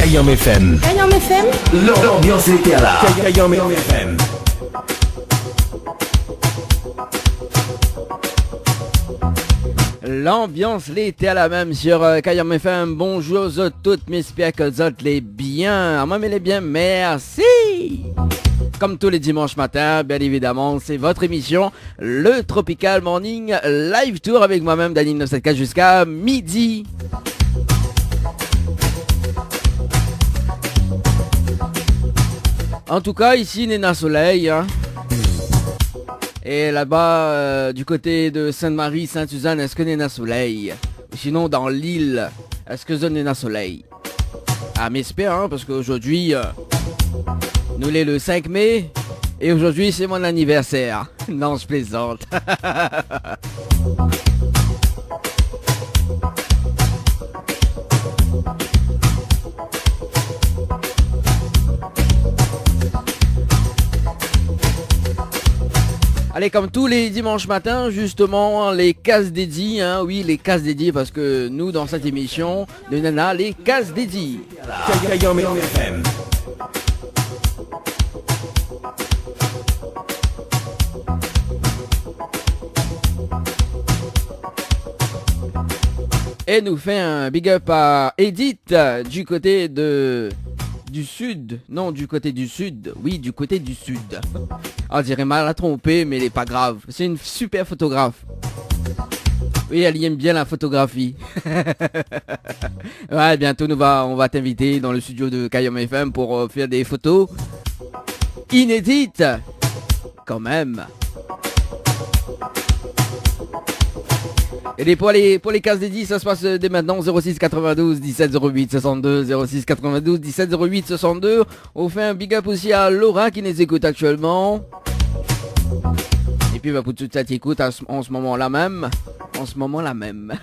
Kayam FM. Kayam FM. L'ambiance était à la Kayam FM. L'ambiance l'était à la même sur Kayam FM. Bonjour à toutes, j'espère que vous êtes les bien. Moi, mais les bien, merci. Comme tous les dimanches matins, bien évidemment, c'est votre émission, le Tropical Morning Live Tour avec moi-même, Dany 974 jusqu'à midi. En tout cas, ici, Néna Soleil. Hein. Et là-bas, du côté de Sainte-Marie, Sainte-Suzanne, est-ce que Néna Soleil? Sinon, dans l'île, est-ce que zone Néna Soleil? Ah, mais j'espère, hein, parce qu'aujourd'hui, nous l'est le 5 mai. Et aujourd'hui, c'est mon anniversaire. Non, je plaisante. Allez, comme tous les dimanches matins, justement, les cases dédiées, hein, oui, les cases dédiées, parce que nous, dans cette émission, de Nana, les cases dédiées. Kayam FM. Et nous fait un big up à Edith, du côté du sud, non du côté du sud, oui du côté du sud. On dirait mal à tromper, mais il est pas grave. C'est une super photographe. Oui, elle aime bien la photographie. Ouais, bientôt on va t'inviter dans le studio de Kayam FM pour faire des photos inédites. Quand même. Et pour les cases dédiées, ça se passe dès maintenant 06 92 17 08 62 06 92 17 08 62. On fait un big up aussi à Laura qui nous écoute actuellement. Et puis pour toute cette écoute en ce moment-là même. En ce moment-là même.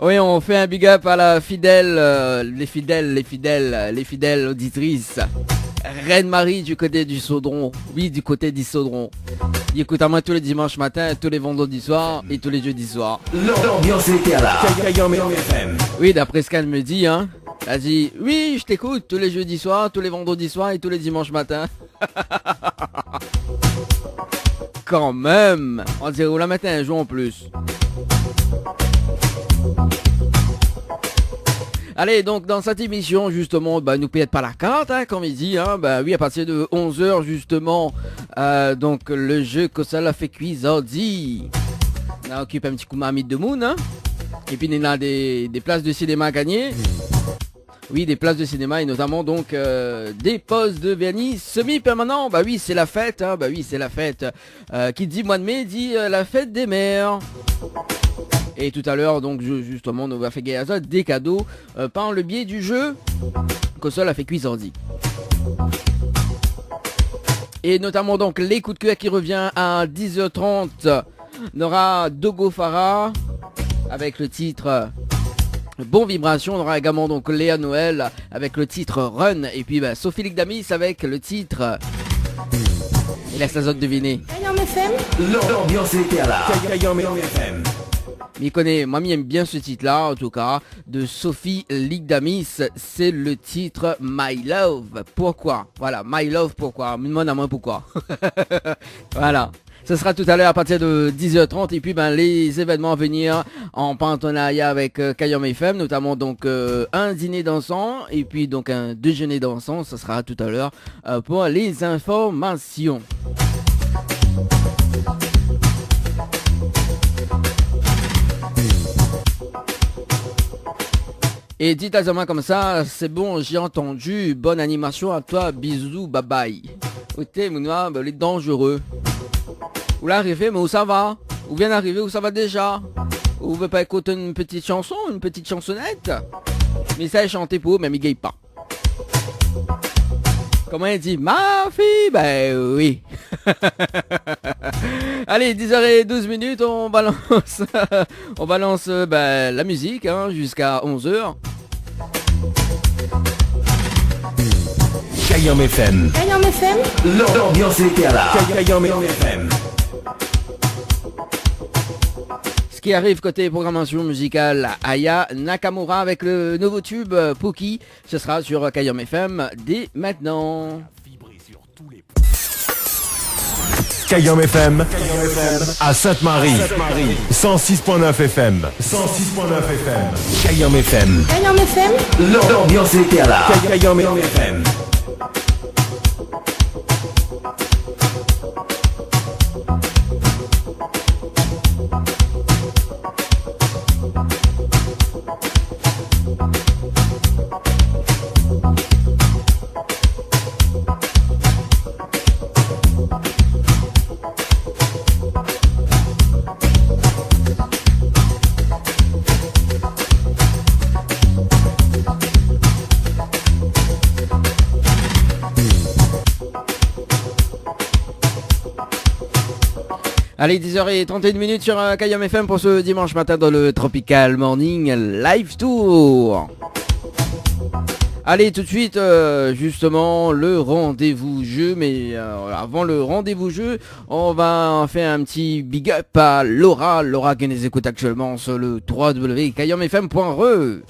Oui, on fait un big up à la fidèle, les fidèles auditrices. Reine-Marie du côté du Saudron. Oui, du côté du Saudron. Il écoute à moi tous les dimanches matins, tous les vendredis soirs et tous les jeudis soirs. L'ambiance était à la Kayam FM. Oui, d'après ce qu'elle me dit, hein. Elle dit, oui, je t'écoute tous les jeudis soirs, tous les vendredis soirs et tous les dimanches matins. Quand même. On dirait où la matin un jour en plus. Allez, donc dans cette émission, justement, nous payons pas la carte, hein, comme il dit, hein, oui, à partir de 11h, justement, donc le jeu que ça l'a fait cuisardi. On occupe un petit coup marmite de moon, hein, et puis il y a des places de cinéma à gagner. Oui, des places de cinéma et notamment donc des postes de vernis semi-permanents. Bah oui, c'est la fête, hein, bah oui, c'est la fête. Qui dit mois de mai, dit la fête des mères. Et tout à l'heure, donc justement, on va faire gagner des cadeaux par le biais du jeu Console a fait cuisardi. Et notamment donc les coups de cœur qui revient à 10h30. On aura Dogo Farah avec le titre Bon Vibration. On aura également donc Léa Noël avec le titre Run. Et puis Sophie Ligdamis avec le titre... Il laisse la zone deviner. Kayam FM. L'ambiance était à la Kayam FM. Mais moi j'aime bien ce titre-là, en tout cas, de Sophie Ligdamis. C'est le titre My Love. Pourquoi? Voilà, My Love, pourquoi? Me demande à moi pourquoi. Voilà. Ce sera tout à l'heure à partir de 10h30. Et puis les événements à venir en partenariat avec Kayam FM, notamment donc un dîner dansant et puis donc un déjeuner dansant. Ce sera tout à l'heure pour les informations. Et dites à Zama comme ça, c'est bon, j'ai entendu, bonne animation à toi, bisous, bye bye. Ok, Mounoua, il est dangereux. Où l'arrivée, mais où ça va? Où vient d'arriver, où ça va déjà? Ou vous veut pas écouter une petite chanson, une petite chansonnette? Mais ça est chanté pour eux, mais il gagne pas. Comment il dit? Ma fille? Ben oui. Allez, 10h12, on balance la musique hein, jusqu'à 11h. Kayam FM. Kayam FM. L'ambiance était à la Kayam FM. qui arrive côté programmation musicale, Aya Nakamura avec le nouveau tube Pookie. Ce sera sur Kayom FM dès maintenant. Kayom FM à Sainte-Marie. 106.9 FM. 106.9 FM. Kayom FM. Kayom FM. L'ambiance était là. Kayom FM. Allez, 10h31 sur Kayom FM pour ce dimanche matin dans le Tropical Morning Live Tour. Allez, tout de suite, justement, le rendez-vous jeu. Mais avant le rendez-vous jeu, on va faire un petit big up à Laura. Laura qui nous écoute actuellement sur le www.kayomfm.re.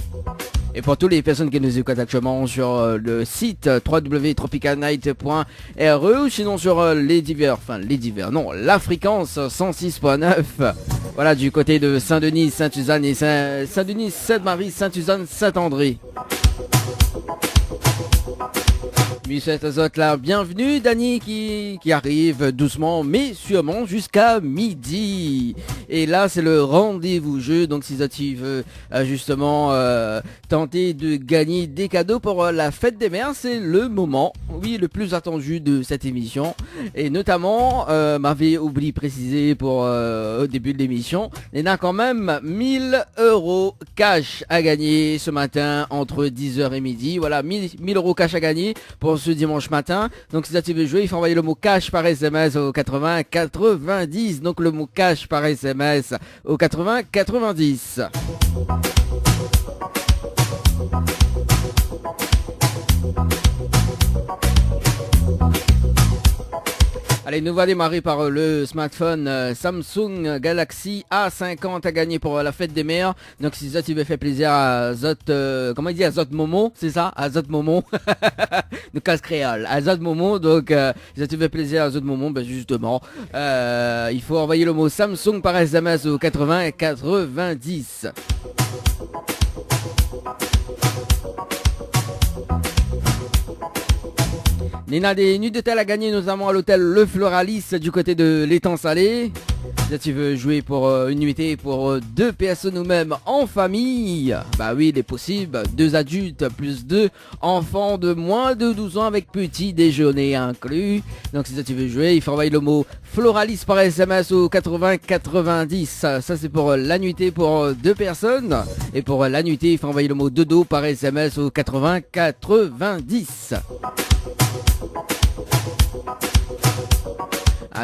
Et pour toutes les personnes qui nous écoutent actuellement sur le site www.tropicalnight.re ou sinon sur la fréquence 106.9. Voilà, du côté de Saint-Denis, Saint-Suzanne et Saint-Denis, Sainte-Marie, Saint-Suzanne, Saint-André. Michel là, bienvenue Dani qui arrive doucement mais sûrement jusqu'à midi. Et là c'est le rendez-vous jeu, donc si tu veux justement tenter de gagner des cadeaux pour la fête des mères, c'est le moment, oui, le plus attendu de cette émission. Et notamment, m'avait oublié préciser pour au début de l'émission, il y a quand même 1000 € cash à gagner ce matin entre 10h et midi. Voilà, 1000 € cash à gagner pour ce dimanche matin. Donc si tu veux jouer, il faut envoyer le mot cash par SMS au 80 90. Donc le mot cash par SMS au 80 90. Allez, nous va démarrer par le smartphone Samsung Galaxy A50 à gagner pour la fête des mères. Donc si ça tu veux faire plaisir à Zot, comment il dit, à Zot Momo, c'est ça, à Zot Momo, nous casse créole, à Zot Momo. Donc si ça tu veux plaisir à Zot Momo, ben justement, il faut envoyer le mot Samsung par SMS au 80 90. Il y a des nuits d'hôtel à gagner, notamment à l'hôtel Le Floralis du côté de l'étang salé. Si tu veux jouer pour une nuitée pour 2 personnes ou même en famille, bah oui, il est possible. 2 adultes plus 2 enfants de moins de 12 ans avec petit déjeuner inclus. Donc si tu veux jouer, il faut envoyer le mot Floralis par SMS au 80 90. Ça c'est pour la nuitée pour 2 personnes. Et pour la nuitée, il faut envoyer le mot dodo par SMS au 80 90.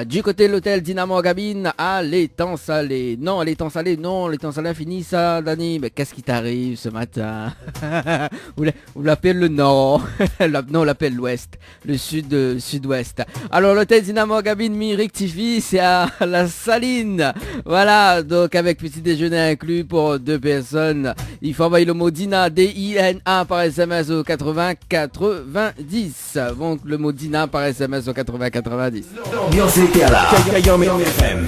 Du côté de l'hôtel Dynamo Gabine à l'étang salé. Non, l'étang salé a fini ça, Dani. Mais qu'est-ce qui t'arrive ce matin? Vous l'appelez le nord. Non, on l'appelle l'ouest. Le sud-ouest. Alors l'hôtel Dynamo Gabine m'y rectifie, c'est à la Saline. Voilà, donc avec petit déjeuner inclus pour 2 personnes. Il faut envoyer le mot Dina, D-I-N-A par SMS au 80 90. Donc le mot Dina par SMS au 80 90. L'ambiance était là. Kayom FM.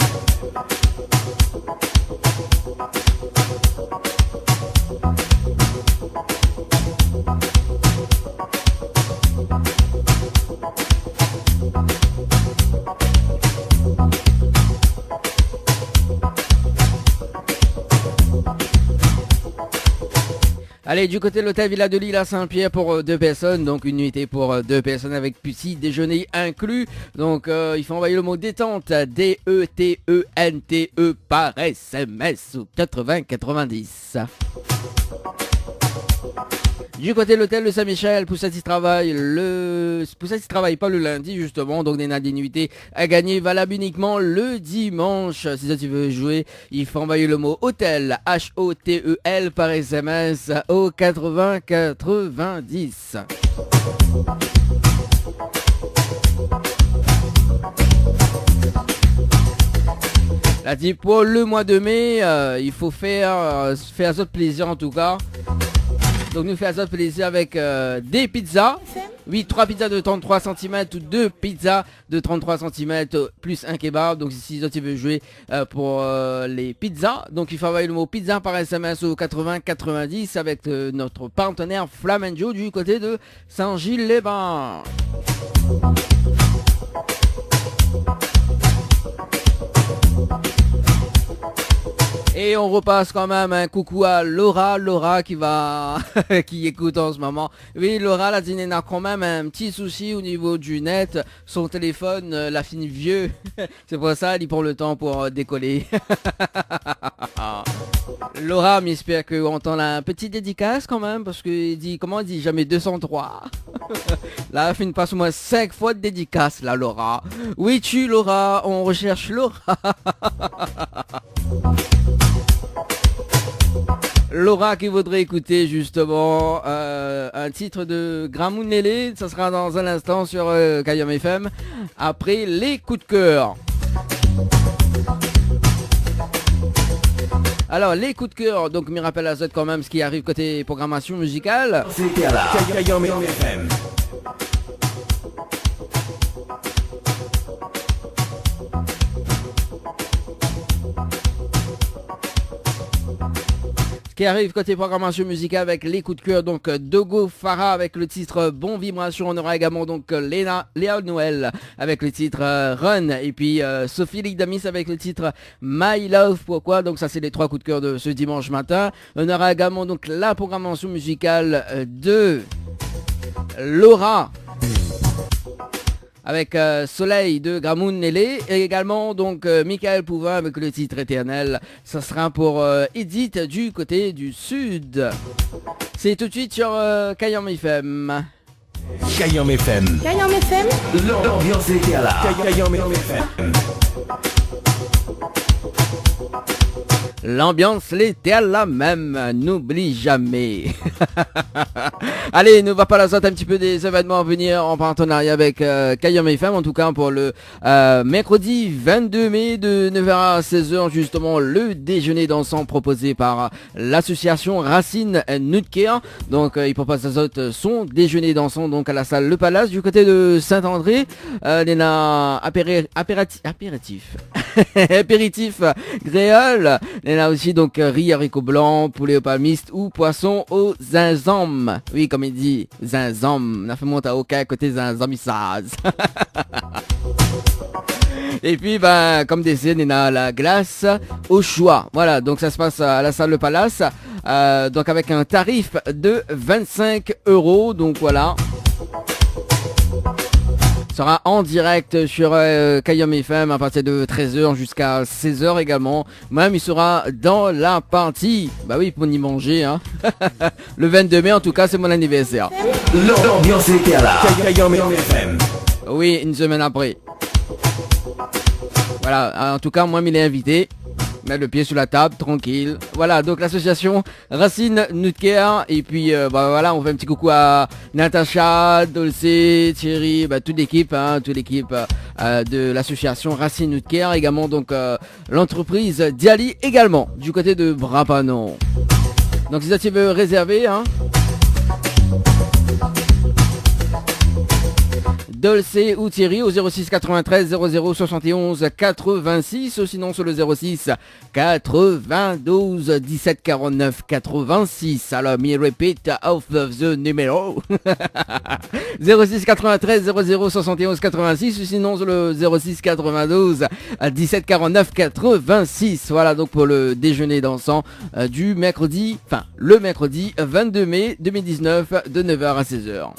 Allez, du côté de l'hôtel Villa de Lille à Saint-Pierre pour 2 personnes, donc une nuitée pour 2 personnes avec petit déjeuner inclus. Donc il faut envoyer le mot détente, D-E-T-E-N-T-E par SMS au 80 90. Du côté de l'hôtel de Saint-Michel, Poussati travaille pas le lundi justement, donc des nuitées à gagner valables uniquement le dimanche. Si ça tu veux jouer, il faut envoyer le mot hôtel, H-O-T-E-L par SMS au 80 90. Elle dit pour le mois de mai, il faut faire ça plaisir en tout cas. Donc nous faisons plaisir avec des pizzas. Oui, 3 pizzas de 33 cm ou 2 pizzas de 33 cm plus un kebab. Donc si tu veux jouer pour les pizzas, donc il faut envoyer le mot pizza par SMS au 80 90 avec notre partenaire Flamenjo du côté de Saint-Gilles-les-Bains. Et on repasse quand même un coucou à Laura qui va qui écoute en ce moment. Oui, Laura la dîner n'a quand même un petit souci au niveau du net, son téléphone l'a fini vieux. C'est pour ça il prend le temps pour décoller. Laura m'espère qu'on entend un petit dédicace quand même parce que il dit comment il dit jamais 203. Là, il fait une passe au moins 5 fois de dédicace là Laura. Oui, Laura, on recherche Laura. Laura qui voudrait écouter justement un titre de Gramoun Lélé, ça sera dans un instant sur Kayom FM, après les coups de cœur. Alors les coups de cœur, donc me rappelle à Z quand même ce qui arrive côté programmation musicale. C'était à la Kayom FM. Qui arrive côté programmation musicale avec les coups de cœur, donc Dogo Farah avec le titre Bon Vibration, on aura également donc Léa Noël avec le titre Run, et puis Sophie Ligdamis avec le titre My Love, pourquoi, donc ça c'est les 3 coups de cœur de ce dimanche matin. On aura également donc la programmation musicale de Laura avec Soleil de Gramoun Nélé, et également donc Michael Pouvin avec le titre Éternel. Ça sera pour Edith du côté du sud. C'est tout de suite sur Kayom FM. Kayom FM. Kayom FM. L'ambiance était à la Kayom FM. L'ambiance l'était à la même, n'oublie jamais. Allez, ne va pas la sorte un petit peu des événements à venir en partenariat avec Kayom FM, en tout cas pour le mercredi 22 mai de 9h à 16h, justement le déjeuner dansant proposé par l'association Racine Nutker. Donc il propose son déjeuner dansant donc à la salle Le Palace du côté de Saint-André. Il y a apéritif apéritif créole. Il y a aussi donc riz haricots blancs, poulet au palmiste ou poisson au zinzam. Oui, comme il dit, zinzam. On a fait monter à aucun côté zinzamissage. Et puis, comme dessert, il y a la glace au choix. Voilà, donc ça se passe à la salle Le Palace. Donc avec un tarif de 25 €. Donc voilà. Sera en direct sur Kayom FM à partir de 13h jusqu'à 16h également. Même il sera dans la partie. Bah oui, pour y manger, hein. Le 22 mai, en tout cas, c'est mon anniversaire. L'ambiance était à la Kayom FM. Oui, une semaine après. Voilà, en tout cas, moi, il est invité. Mettre le pied sur la table, tranquille. Voilà, donc l'association Racine Nutker. Et puis, voilà, on fait un petit coucou à Natacha, Dolce, Thierry, toute l'équipe, de l'association Racine Nutker. Également, donc, l'entreprise Diali également, du côté de Brapanon. Donc, si ça tu veux réserver, hein. Dolce ou Thierry au 06 93 00 71 86, ou sinon sur le 06 92 17 49 86. Alors, me repeat of the numéro. 06 93 00 71 86, ou sinon sur le 06 92 17 49 86. Voilà donc pour le déjeuner dansant le mercredi 22 mai 2019 de 9h à 16h.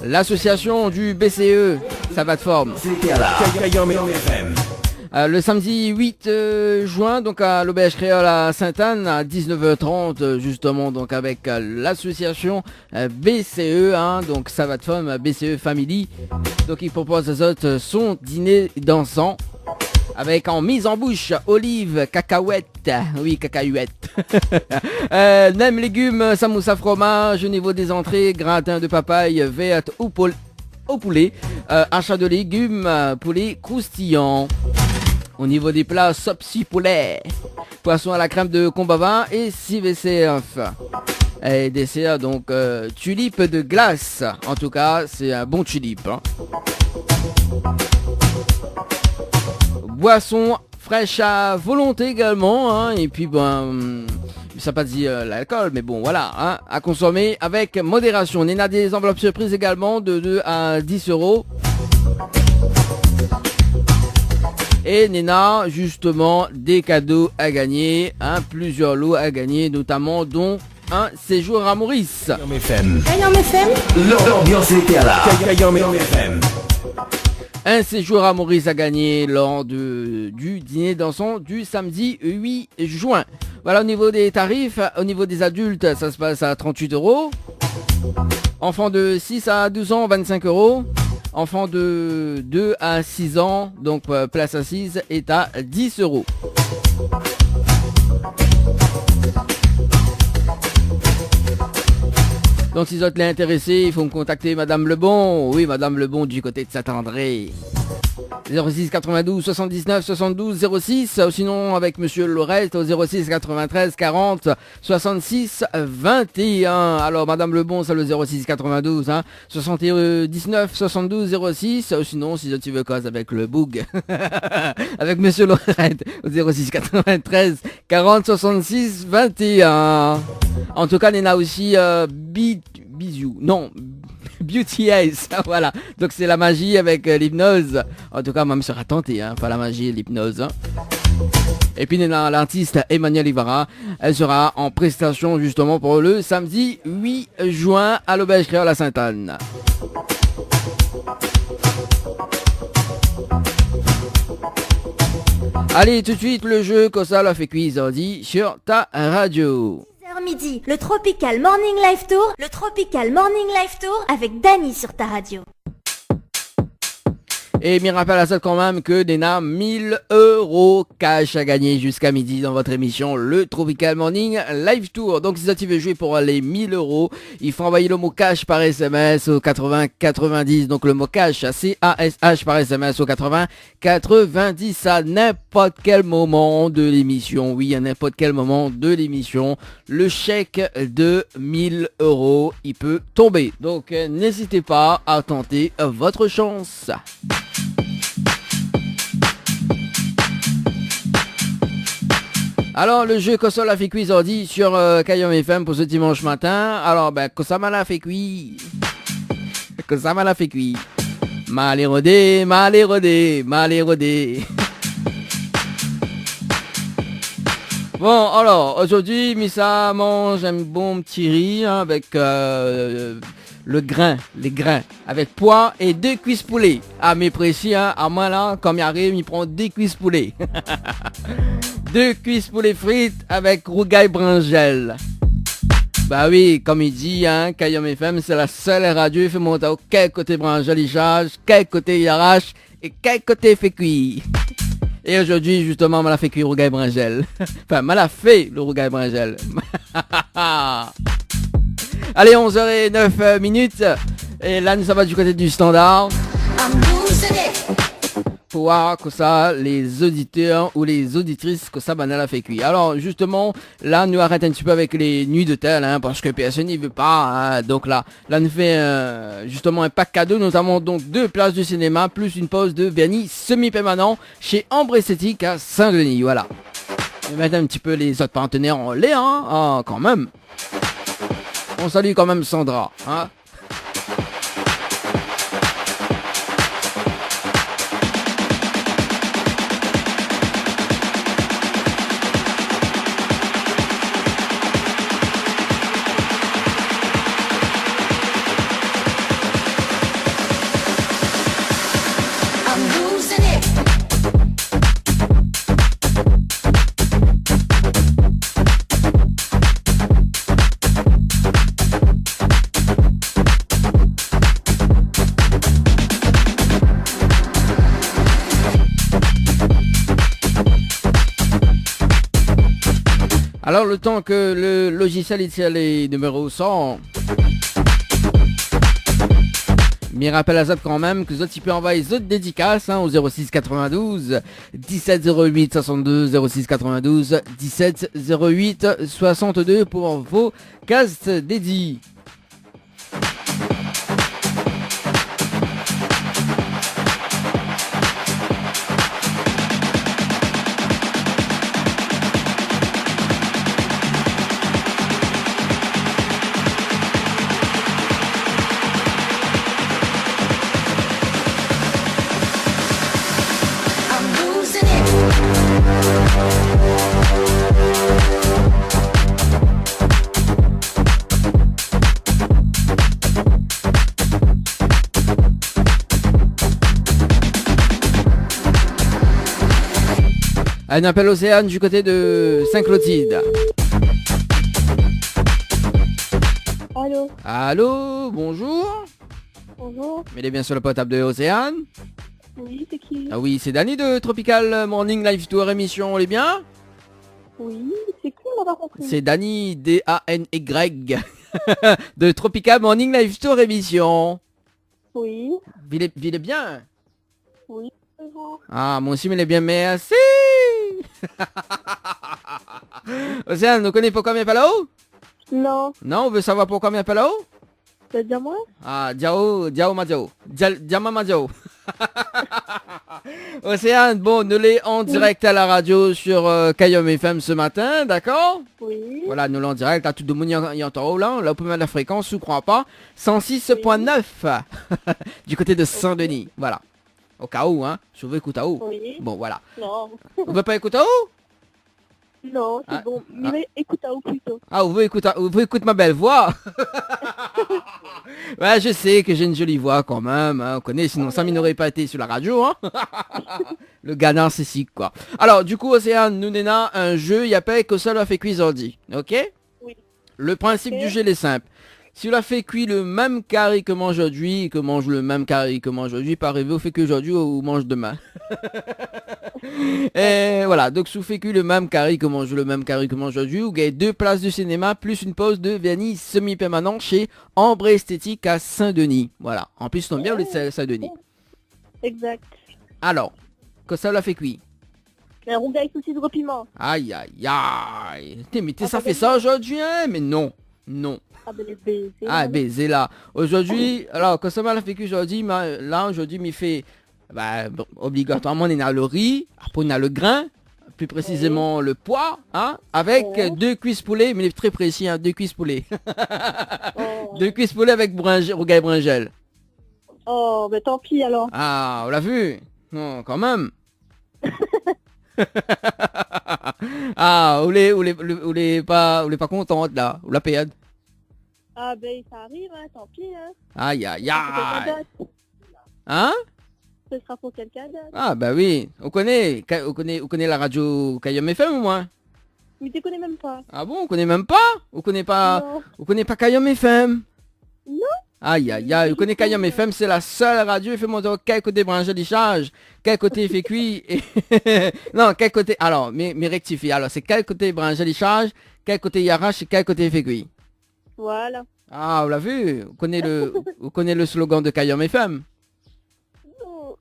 L'association du BCE, sa plateforme. C'était à la Kayom FM. Le samedi 8 juin, donc à l'auberge créole à Sainte-Anne, à 19h30, justement, donc avec l'association BCE, hein, donc sa plateforme BCE Family. Donc il propose aux autres son dîner dansant. avec en mise en bouche olive, cacahuète, oui cacahuète, nem légumes, samoussa fromage. Au niveau des entrées, gratin de papaye verte au poulet, achat de légumes, poulet croustillant. Au niveau des plats, sopsi poulet, poisson à la crème de combava et CVCF. Et dessert donc tulipe de glace. En tout cas, c'est un bon tulipe. Hein. Boisson fraîche à volonté également. Hein. Et puis ça pas dit l'alcool, mais bon voilà. Hein. À consommer avec modération. On a des enveloppes surprises également de 2 à 10 euros. Et Nena, justement, des cadeaux à gagner, hein, plusieurs lots à gagner, notamment dont un séjour à Maurice. Cayenne FM. Cayenne FM. L'ambiance était là. Cayenne FM. Un séjour à Maurice à gagner lors du dîner dansant du samedi 8 juin. Voilà, au niveau des tarifs, au niveau des adultes, ça se passe à 38 euros. Enfants de 6 à 12 ans, 25 euros. Enfants de 2 à 6 ans, donc place assise, est à 10 euros. Donc si vous êtes intéressé, il faut me contacter Madame Lebon. Oui, Madame Lebon du côté de Saint-André. 06 92 79 72 06, ou sinon avec Monsieur Lorette au 06 93 40 66 21. Alors Madame Lebon, c'est le 06 92 hein, 79 72 06, ou sinon si tu veux cause avec le Boug avec Monsieur Lorette au 06 93 40 66 21. En tout cas, il y en a aussi bisous, non, Beauty Eyes, voilà. Donc c'est la magie avec l'hypnose. En tout cas, même sera tenté, hein, pas la magie et l'hypnose. Hein. Et puis l'artiste Emmanuel Ivara, elle sera en prestation justement pour le samedi 8 juin à l'Auberge Créole à Sainte-Anne. Allez, tout de suite le jeu Kossa la fait quiz dit sur ta radio. Midi, le Tropical Morning Live Tour, le Tropical Morning Live Tour avec Dany sur ta radio. Et m'y rappelle à ça quand même que Nena 1000 euros cash à gagner jusqu'à midi dans votre émission le Tropical Morning Live Tour. Donc si tu veux jouer pour les 1000 euros, il faut envoyer le mot cash par SMS au 80 90. Donc le mot cash CASH par SMS au 80 90 à n'importe quel moment de l'émission. Oui, à n'importe quel moment de l'émission, le chèque de 1000 euros, il peut tomber. Donc n'hésitez pas à tenter votre chance. Alors le jeu Kossa la fait quiz dit sur Cayenne FM pour ce dimanche matin. Alors Kossa m'a la fait quiz. Kossa m'a la fait quiz. Mal érodé. Bon alors aujourd'hui Missa mange un bon petit riz hein, avec les grains, avec pois et 2 cuisses poulet. Ah mais précis hein, à moi là, comme il arrive, il prend 2 cuisses poulet. 2 cuisses poulet frites avec rougail brinjel. Bah oui, comme il dit, hein, Cayenne FM, c'est la seule radio, il fait monter au quel côté brinjel il charge, quel côté il arrache, et quel côté il fait cuire. Et aujourd'hui, justement, m'a fait cuire rougail brinjel. Enfin, m'a fait le rougail brinjel. Allez, 11h09. Et là, nous sommes du côté du standard. Pour voir que ça, les auditeurs ou les auditrices, que ça, la fait cuire. Alors, justement, là, nous arrêtons un petit peu avec les nuits d'hôtel, hein, parce que personne n'y veut pas. Hein, donc là, nous fait justement un pack cadeau, notamment donc 2 places de cinéma, plus une pause de vernis semi-permanent chez Ambre Esthétique à Saint-Denis. Voilà. Je vais mettre un petit peu les autres partenaires en l'air, hein, quand même. On salue quand même Sandra, hein. Alors, le temps que le logiciel ici les numéros 100. Mais rappelle à Zap quand même que vous autres, il peut envoyer les autres dédicaces au 06 92 17 08 62 06 92 17 08 62 pour vos castes dédiés. Un appel Océane du côté de Saint-Clotilde. Allô. Allô, bonjour. Bonjour. Mais il est bien sur le potable de Océane. Oui, c'est qui? Ah oui, c'est Dany de Tropical Morning Live Tour émission, on est bien? Oui, c'est qui, on n'a pas compris. C'est Dany, D-A-N-Y, de Tropical Morning Live Tour émission. Oui. Il est bien? Oui, c'est vous. Ah, moi aussi, mais il est bien, merci. Océane, nous connaissez pourquoi il n'est pas là-haut? Non. Non, on veut savoir pourquoi il n'est pas là-haut? C'est-à-dire moi? Ah, Diao Madiao. Diama Madiao. Océane, bon, nous l'est en direct à la radio sur Kayom FM ce matin, d'accord? Oui. Voilà, nous l'en direct, à tout le monde y entend là, là, on peut mettre la fréquence, je crois pas. 106.9 du côté de Saint-Denis, voilà. Au cas où, hein, je veux écouter à où. Oui. Bon, voilà. Non. On veut pas écouter à où? Non, c'est Ah. bon. Mais écoute à où plutôt. Ah, vous voulez écouter ma belle voix? Ouais, je sais que j'ai une jolie voix quand même, hein, on connaît, sinon ça n'aurait pas été sur la radio, hein. Le gars narcissique, quoi. Alors, du coup, Océane, nous n'avons un jeu, il y a pas que ça l'a fait cuisardi, ok? Oui. Le principe Ok. du jeu est simple. Si on a fait cuire le même carré que mange aujourd'hui, que mange le même carré que mange aujourd'hui, pas arriver au fait qu'aujourd'hui ou mange demain. Et voilà, donc si vous faites cuire le même carré que mange le même carré que mange aujourd'hui, vous gagnez 2 places de cinéma plus une pause de vernis semi-permanent chez Ambre Esthétique à Saint-Denis. Voilà, en plus, on tombe bien, le Saint-Denis. Exact. Alors, que ça l'a fait cuire. Un rougail avec saucisse de piment. Aïe, aïe, aïe. Mais Ah, ça pas fait bien. ça aujourd'hui, hein? Mais non, non. Ah ben les baisers. Ah, baiser là. Aujourd'hui, alors, quand ça m'a fait qu'aujourd'hui, là, aujourd'hui, m'y fait, bon, obligatoirement, on a le riz, après on a le grain, plus précisément le pois, hein, avec Ouais. 2 cuisses poulet, mais très précis, hein, 2 cuisses poulet. Oh. 2 cuisses poulet avec rougail bringel. Oh, ben tant pis alors. Ah, on l'a vu? Non, quand même. Ah, vous l'êtes pas contente là, ou la payade. Ah ben ça arrive, hein, tant pis, hein. Aïe, aïe, Pour quelle aïe. date? Hein? Ce sera pour quelqu'un d'autre. Ah, bah oui, on connaît la radio Kayom FM au moins. Mais tu connais même pas. Ah bon, on connaît même pas? On connaît pas Kayom FM? Non. Aïe, aïe, aïe, on connaît Kayom FM, c'est la seule radio, il fait mon dos, quel côté branché il charge, quel côté il fait cuit, et... non, quel côté, alors, mais rectifie, alors, c'est quel côté branché il charge, quel côté il arrache, et quel côté il fait cuit. Voilà. Ah, on l'a vu, on connaît le slogan de Kayom FM? Non,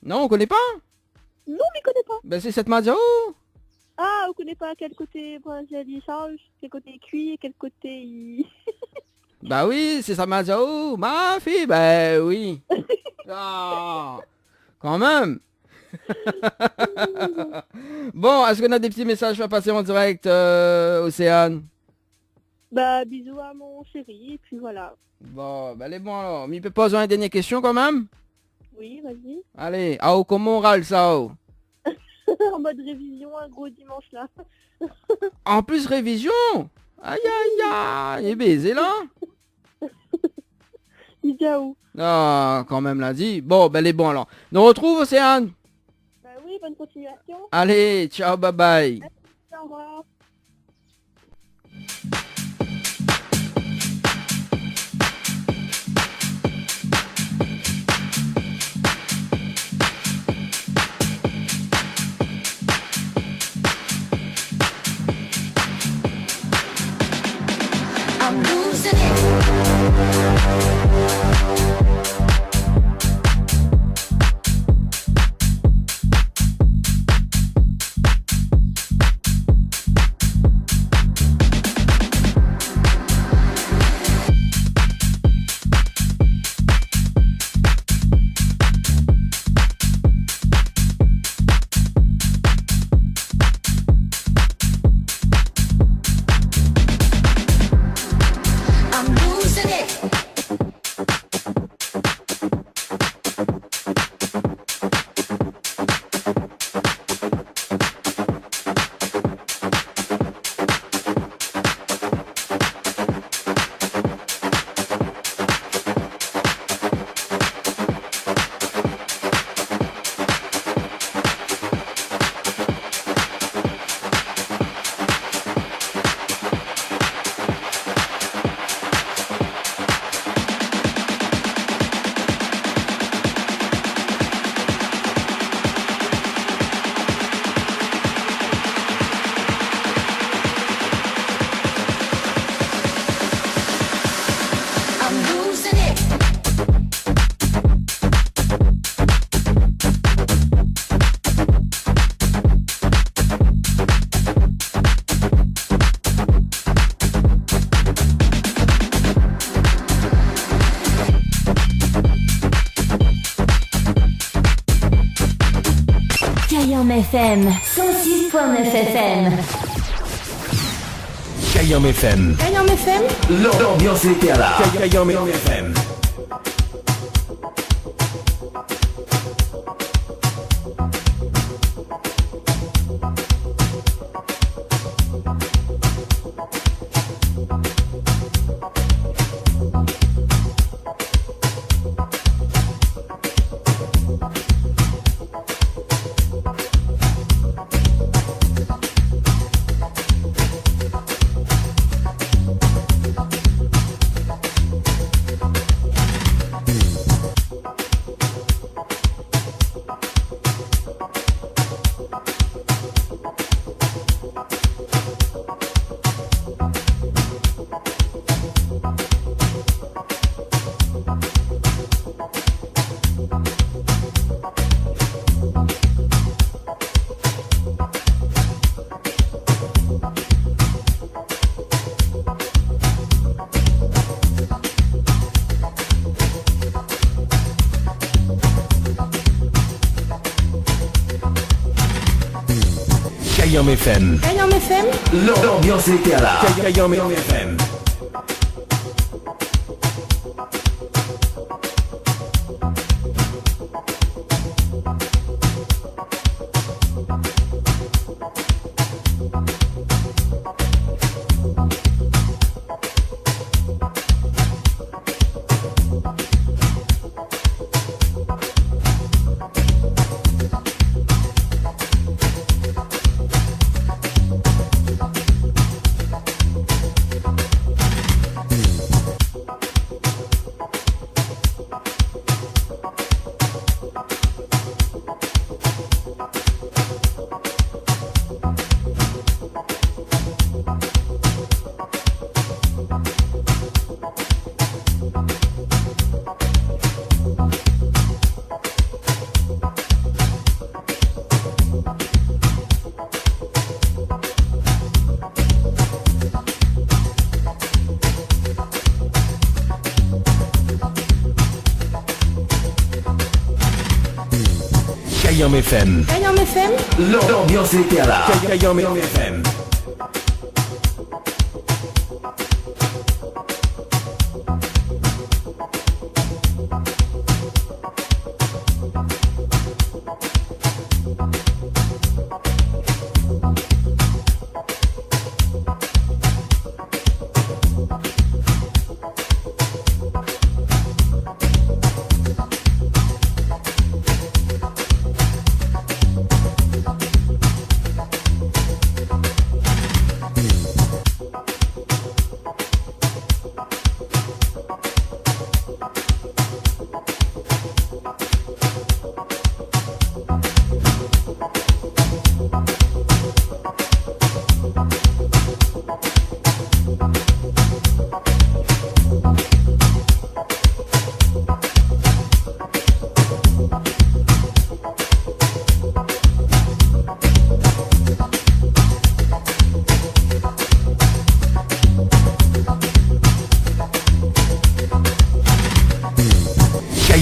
Non, on connaît pas? non mais connais pas. Ben c'est cette radio. Ah, on connaît pas quel côté il change, quel côté il cuit, quel côté il... Bah oui, c'est ça radio, ma fille, ben oui. Ah, quand même. Bon, est-ce qu'on a des petits messages à passer en direct, Océane? Bah, bisous à mon chéri, et puis voilà. Bon, ben allez, bon alors, mais il peut poser une dernière question quand même? Oui, vas-y. Allez, ah, comment on râle ça? Oh? En mode révision, un gros dimanche là. En plus, révision? Aïe, aïe, aïe, il est baisé là? Il dit à où? Ah, quand même l'a dit. Bon, ben les bons alors. Nous retrouve Océane. Bah oui, bonne continuation. Allez, ciao, bye bye. Au revoir. I'm losing it. Kayam FM, 106.9 FM. Kayam FM. Kayam FM. L'ambiance était là. Kayam FM. Kayam FM. Kayam FM. L'ambiance était là. Kayam FM. Kayam FM. Kayam FM. L'ambiance était là. Kayam FM.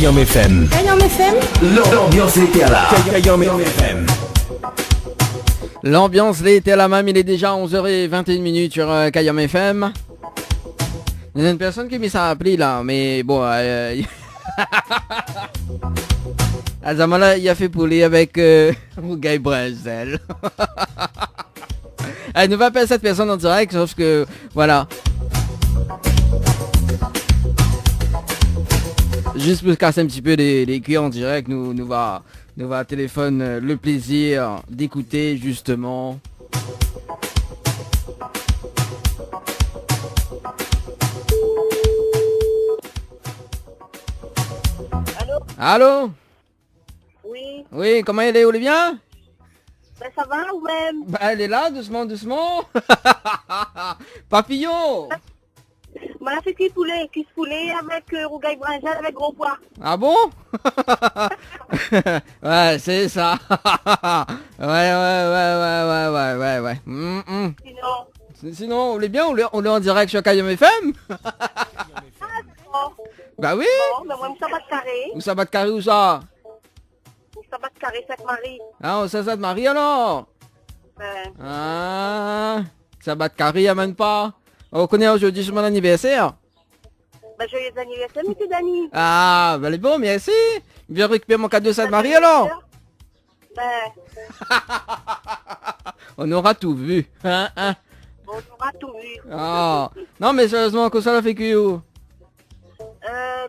Kayom FM. Kayom FM. L'ambiance était à la Kayom FM. L'ambiance l'était à la même, il est déjà 11h21 sur Kayom FM. Il y a une personne qui m'a ça appelé là, mais bon... Azamala, il a fait poulet avec Guy Brazel. Elle ne va pas cette personne en direct, sauf que... Voilà. Juste pour casser un petit peu les cuirs en direct, nous va téléphone le plaisir d'écouter justement. Allô? Oui. Oui, comment elle est, Olivia? Ben ça va ou même? Bah, elle est là, doucement, doucement. Papillon. On a fait cuisse poulet avec rougail brinjal avec gros pois. Ah bon? Ouais, c'est ça. Ouais. Sinon, on est bien, on est en direct sur Kayom FM? Bah oui. Bon, mais moi, ça va de carré. Où ça bat de carré ou ça? Ça va de carré, Sainte-Marie. Ah, on ça de Marie alors? Ben, Ah, ça bat de carré, amène pas. On connaît aujourd'hui sur mon anniversaire. ben joyeux anniversaire, monsieur Dani. Ah, bah les bon, merci. Viens récupérer mon cadeau Sainte-Marie alors. Ben, On aura tout vu. Hein? on aura tout vu. Ah. Non mais sérieusement, que ça l'a fait que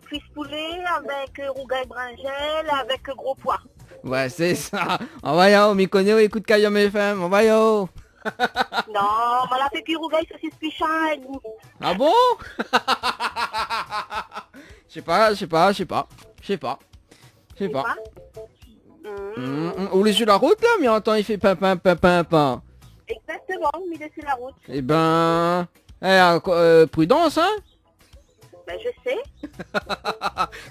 Cuisse poulet avec rougail brinjal avec gros pois. ouais, c'est ça. On va y m'y connaît, on écoute Kayom FM. On va y Non, on a fait cuire rougail saucisse pichane. Ah bon? Je sais pas. On est sur la route là, mais en temps il fait pain. Exactement, mis dessus la route. Eh ben... prudence, hein? Ben je sais.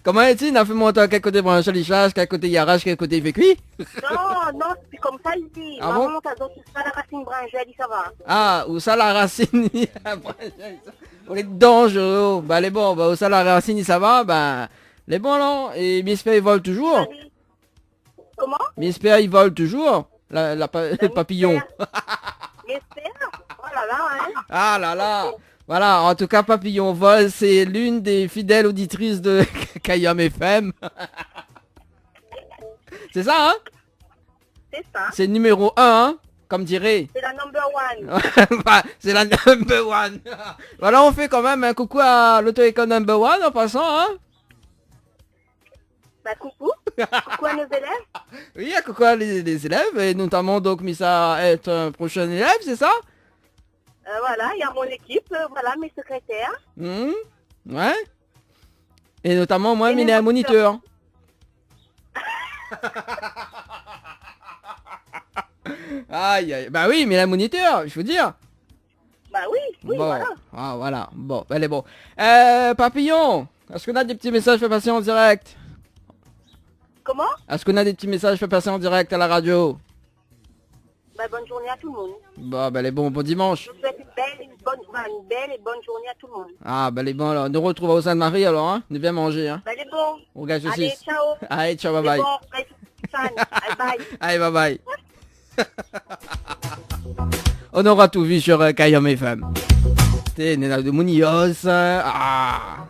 Comment est-il? On a fait monter quel côté branché lichage, quel côté yarage, quel côté il fait cuit? Non, c'est comme ça il dit. Ah bon? Maman, t'as d'autres ça la racine brinjal, ça va. Ah, où ça la racine? On est dangereux. Bah les bons, bah où ça la racine, ça va? Bah les bons non. Et Miss Père il vole toujours. Comment? Miss Père il vole toujours. Le papillon. J'espère. Oh là là, hein. Ah là là. Voilà, en tout cas Papillon Vol, c'est l'une des fidèles auditrices de Kayom FM. C'est ça, hein? C'est ça. C'est numéro 1, hein? Comme dirait. C'est la number one. C'est la number one. Voilà, on fait quand même un coucou à l'auto-école number one en passant, hein? Bah coucou. Coucou à nos élèves. Oui, coucou à les élèves, et notamment donc Missa est un prochain élève, c'est ça? Voilà, il y a mon équipe, voilà, mes secrétaires. Ouais. Et notamment moi, Et mais il mes est un moniteur. Aïe. Bah oui, mais il est un moniteur, je veux dire. Bah oui, Bon. voilà. Ah, voilà. Bon, elle est bon. Papillon, est-ce qu'on a des petits messages fait passer en direct? Comment? Est-ce qu'on a des petits messages fait passer en direct à la radio? Bah bonne journée à tout le monde. Bon, bah les bons, bon dimanche. Je vous souhaite une belle et bonne journée à tout le monde. Ah, bah les bons alors. Nous retrouvons au Sainte-Marie alors, hein. Nous viens manger, hein. Bah les bons. On gage aussi. Allez, ciao. Allez, ciao, bye Les bye. bons, reste fan. Bye bye. Allez, bye bye. On aura tout vu sur Kayom FM. T'es Nena de Mounios. Ah.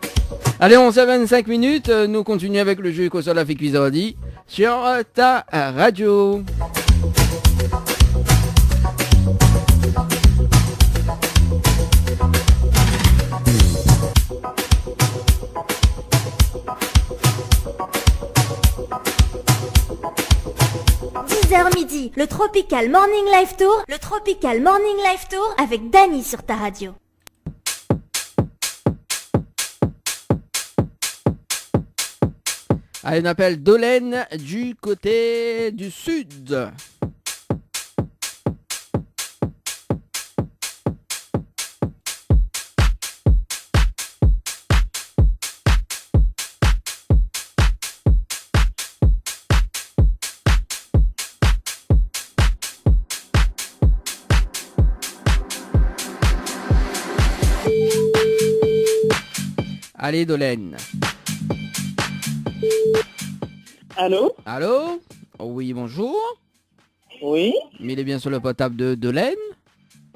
Allez, 11h25, nous continuons avec le jeu Kosola fait Cuisardi sur ta radio. Midi, le Tropical Morning Live Tour, avec Dany sur ta radio. Allez, on appelle Dolène du côté du sud. Allez, Dolène. Allô? Allô? Oui, bonjour. Oui? Mais il est bien sur le portable de Laine.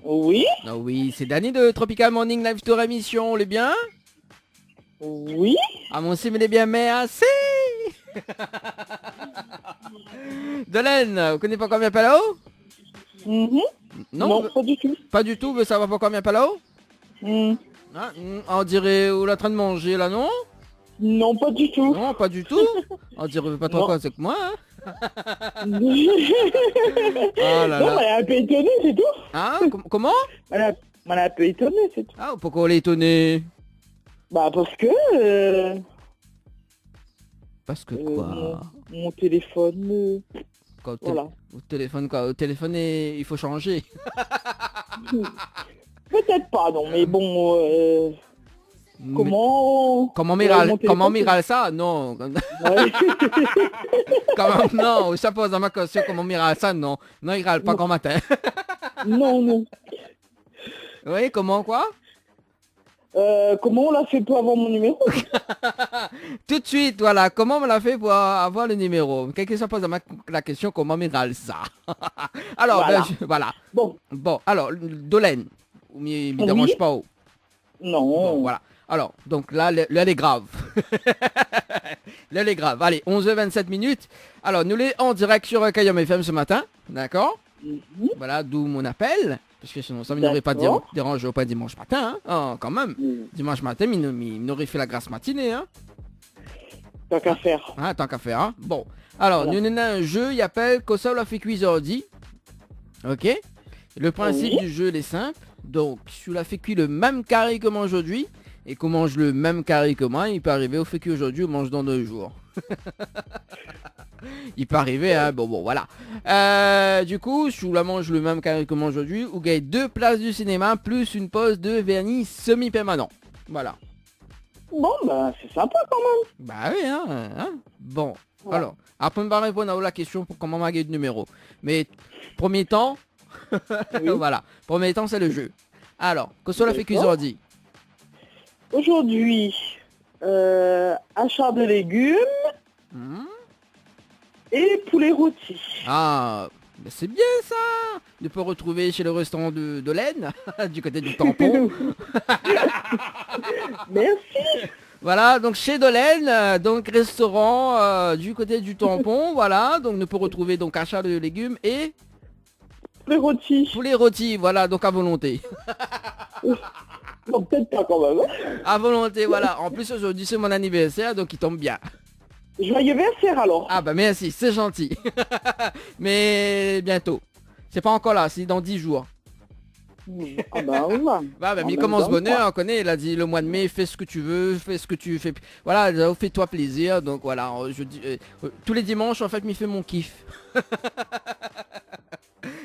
Oui? Ah oui, c'est Danny de Tropical Morning Live Tour émission, on est bien? Oui? Ah mon sim, il est bien, mais assez. Delaine, vous connaissez pas combien Palao? Mhm. Non, pas du tout. Pas du tout, mais ça va pas combien Palao? Mm. On dirait où est en train de manger là, non? Non, pas du tout. Non, pas du tout. On dirait pas trop Non. quoi, c'est que moi. Hein. Non, Ah là là. elle est un peu étonnée, c'est tout. Hein, comment? Elle est un peu étonnée, c'est tout. Ah, pourquoi on est étonné? Bah, parce que... Parce que quoi? mon téléphone... Quand voilà. Au téléphone quoi? Au téléphone, il faut changer. Peut-être pas, non, mais bon... Comment... Comment mon comment téléphone, miral ça? Non. Ouais. Comment, non, ça pose dans ma question, comment miral ça? Non. Non, il râle pas comme matin. Non, non. Oui, comment quoi? Comment on l'a fait pour avoir mon numéro? Tout de suite, voilà. Comment on l'a fait pour avoir le numéro? Quelqu'un se pose la question, comment miral ça? Alors, Voilà. Voilà. Bon, Bon, alors, Dolène, il me Oui. dérange pas. Oh. non. Bon, voilà. Alors, donc là, elle est grave. Là, elle est grave. Allez, 11h27 minutes. Alors, nous les en direct sur Kayom FM ce matin. D'accord? Mhm. Voilà, d'où mon appel. Parce que sinon, ça ne m'aurait pas D'accord. dérangé pas dimanche matin. Hein. Oh, quand même. Mhm. Dimanche matin, il m'aurait fait la grasse matinée. Hein. Tant qu'à faire. Ah, tant qu'à faire. Hein. Bon. Alors, Voilà. nous avons un jeu. Il appelle Kosa l'a fait cuisardi. Ok? Le principe Oui. du jeu il est simple. Donc, si tu l'as fait cuire le même carré que moi aujourd'hui, et qu'on mange le même carré que moi, il peut arriver au fait qu'aujourd'hui on mange dans 2 jours. Il peut arriver, hein, bon, voilà. Du coup, si tu la manges le même carré que moi aujourd'hui, vous gagnez 2 places du cinéma, plus une pause de vernis semi-permanent. Voilà. Bon, bah, c'est sympa quand même. Bah oui, hein. Bon, Voilà. alors, après on va répondre à la question pour comment gagner de numéro. Mais, premier temps, Oui. voilà, premier temps c'est le jeu. Alors, que cela fait D'accord. cuisardi. Aujourd'hui, achat de légumes Hmm. et poulet rôti. Ah, mais c'est bien ça. On peut retrouver chez le restaurant de Laine, du côté du tampon. Merci. Voilà, donc chez Dolène, donc restaurant du côté du tampon, voilà. Donc on peut retrouver donc achat de légumes et Poulet rôti. poulet rôti, voilà, donc à volonté. Non, peut-être pas quand même. Hein. À volonté, voilà. En plus aujourd'hui c'est mon anniversaire, donc il tombe bien. Joyeux anniversaire alors. Ah bah merci, c'est gentil. Mais bientôt. C'est pas encore là, c'est dans 10 jours. Ah bah oui. Bah, En mais même commence temps, bonheur, quoi. on connaît, il a dit le mois de mai, fais ce que tu veux, fais ce que tu fais. Voilà, fais-toi plaisir, donc voilà, je dis, tous les dimanches, en fait, m'y fait mon kiff.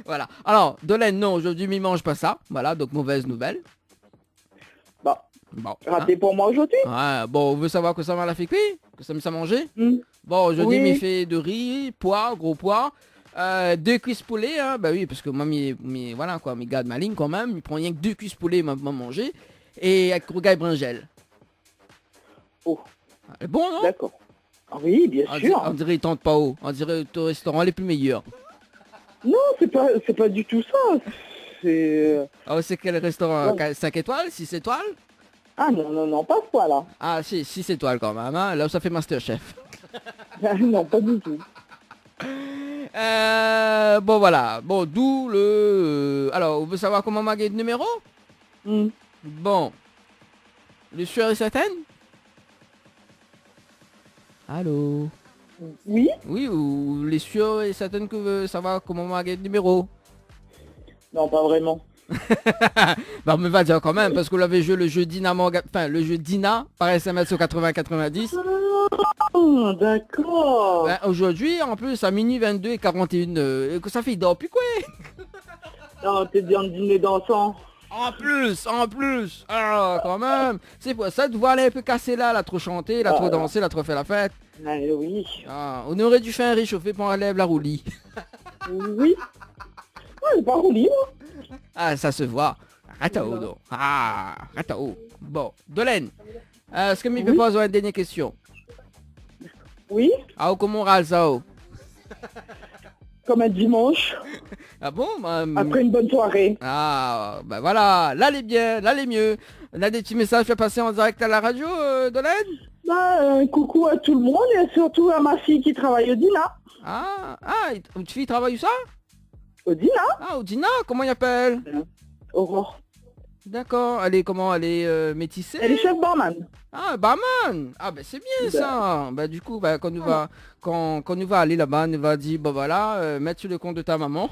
Voilà, alors, Dolène, non, aujourd'hui, m'y mange pas ça, voilà, donc mauvaise nouvelle. Bah, Bon, raté pour moi aujourd'hui. hein. Ouais, bon, on veut savoir que ça m'a fait cuire, que ça me ça manger. Hmm. Bon, aujourd'hui, Oui. m'y fait de riz, pois, gros pois. 2 cuisses poulet, hein, bah oui, parce que moi, voilà quoi, mes gars de ma ligne quand même, il prend rien que 2 cuisses poulet, m'a manger, et avec rougail bringel. Oh, C'est bon, non? d'accord. Ah oui, bien sûr. On dirait il tente pas haut, on dirait au restaurant les plus meilleurs. Non, c'est pas du tout ça. C'est... Ah, c'est quel restaurant? Ouais. 5 étoiles? 6 étoiles? Ah non, pas ce point-là. Ah si, 6 étoiles quand même, hein. Là où ça fait Masterchef. Non, pas du tout. Bon voilà, bon d'où le... alors, on veut savoir comment m'a gagné de numéro? Hmm. Bon. Le sûr est certaine? Allô? Oui. Oui, ou les sûrs et certaines que veut savoir comment m'a gagné de numéro? Non, pas vraiment. Bah on me va dire quand même, parce que vous l'avez joué le jeu Dynamo, enfin le jeu Dina par SMS au 80-90. Ah, d'accord. Ben, aujourd'hui, en plus, à minuit 22 et 41, que ça fait il dort plus quoi? Non, t'es bien dîner dansant. En plus, ah, quand même. C'est pour ça de voir elle un peu cassée là, la trop chanté, la trop dansé, la trop fait la fête. Ah, oui. Ah, on aurait dû faire un réchauffé pour enlève la roulie. Oui. Ah, c'est pas rouli, moi. Ah, ça se voit. Ratao, non. Ah, ratao. Bon, Dolène, est-ce que me peut poser une dernière question? Oui, Ah, comment on râle ça oh? comme un dimanche, Ah bon après une bonne soirée. Ah, bah voilà, là les bien, là les mieux. On a des petits messages à passer en direct à la radio, Dolène? Bah, coucou à tout le monde et surtout à ma fille qui travaille au Dina. Votre fille travaille où ça? Au Dina, Ah, au Dina, comment il appelle? Aurore. D'accord, elle est comment? Elle est métissée? Elle est chef barman. Ah, barman! Ah, ben c'est bien ça! Bah du coup, bah, quand nous va aller là-bas, nous va dire, bon voilà, mettre sur le compte de ta maman.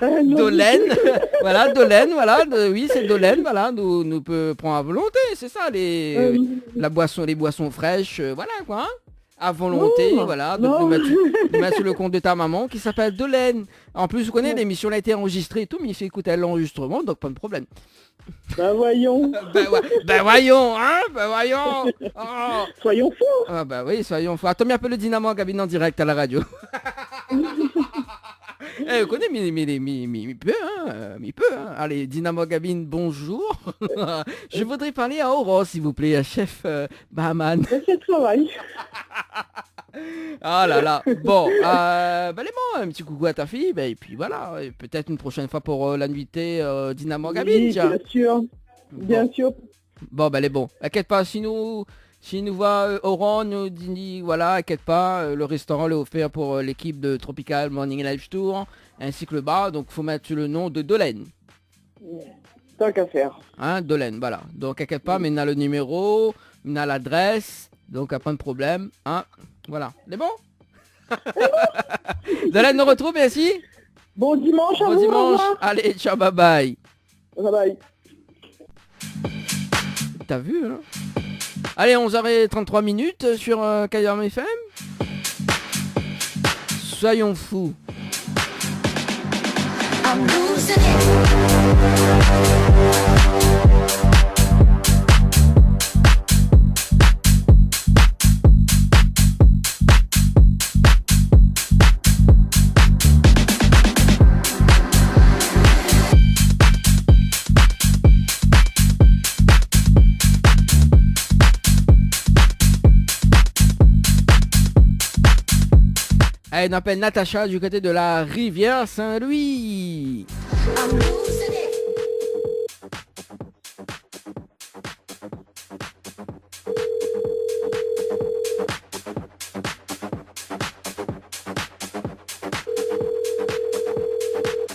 Non. Dolène, voilà, Dolène, voilà, oui c'est Dolène, voilà, nous peut prendre à volonté, c'est ça, les boissons fraîches, voilà quoi, hein, à volonté, Non, voilà, non. de mettre sur le compte de ta maman qui s'appelle Dolène. En plus, vous connaissez, l'émission a été enregistrée et tout, mais il fait écouter l'enregistrement, donc pas de problème. Bah voyons. Ben voyons, hein, ben voyons. Oh. Soyons fous. Ah bah oui, soyons fous. Attends, mais appelle le Dynamo Gabine en direct à la radio. Eh, vous connaissez, mais peu, hein, mais peu, hein. Allez, Dynamo Gabine, bonjour. Je voudrais parler à Aurore, s'il vous plaît, à chef Bahaman. C'est le travail. Ah là là. Bon, bah les mots, un petit coucou à ta fille, bah, et puis voilà, et peut-être une prochaine fois pour l'inviter Dynamo Gabine, Oui, tiens. bien sûr. Bien Bon. sûr. Bon, bah les bons. Inquiète pas, si nous voit Oran, nous dit, voilà, inquiète pas, le restaurant l'est offert pour l'équipe de Tropical Morning Live Tour, ainsi que le bar, donc faut mettre le nom de Dolène. Tant qu'à faire. Hein, Dolène, voilà. Donc inquiète pas, mais on a le numéro, on a l'adresse, donc pas de problème. Hein, voilà. C'est bon? Dolène nous retrouve, merci. Bon dimanche à Bon vous. Au dimanche. revoir. Allez, ciao, bye bye. Bye bye. T'as vu, hein? Allez, 11h33 sur KM FM. Soyons fous. I'm losing it. Elle m'appelle Natacha du côté de la rivière Saint-Louis. I'm losing it.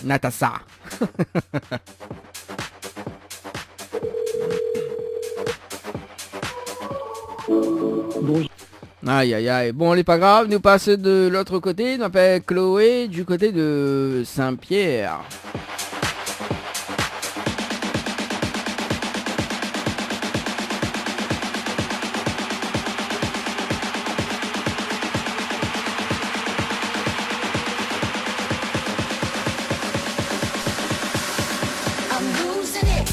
Natassa. Aïe aïe aïe. Bon, c'est pas grave, nous passons de l'autre côté. Nous appelle Chloé du côté de Saint-Pierre. I'm losing it.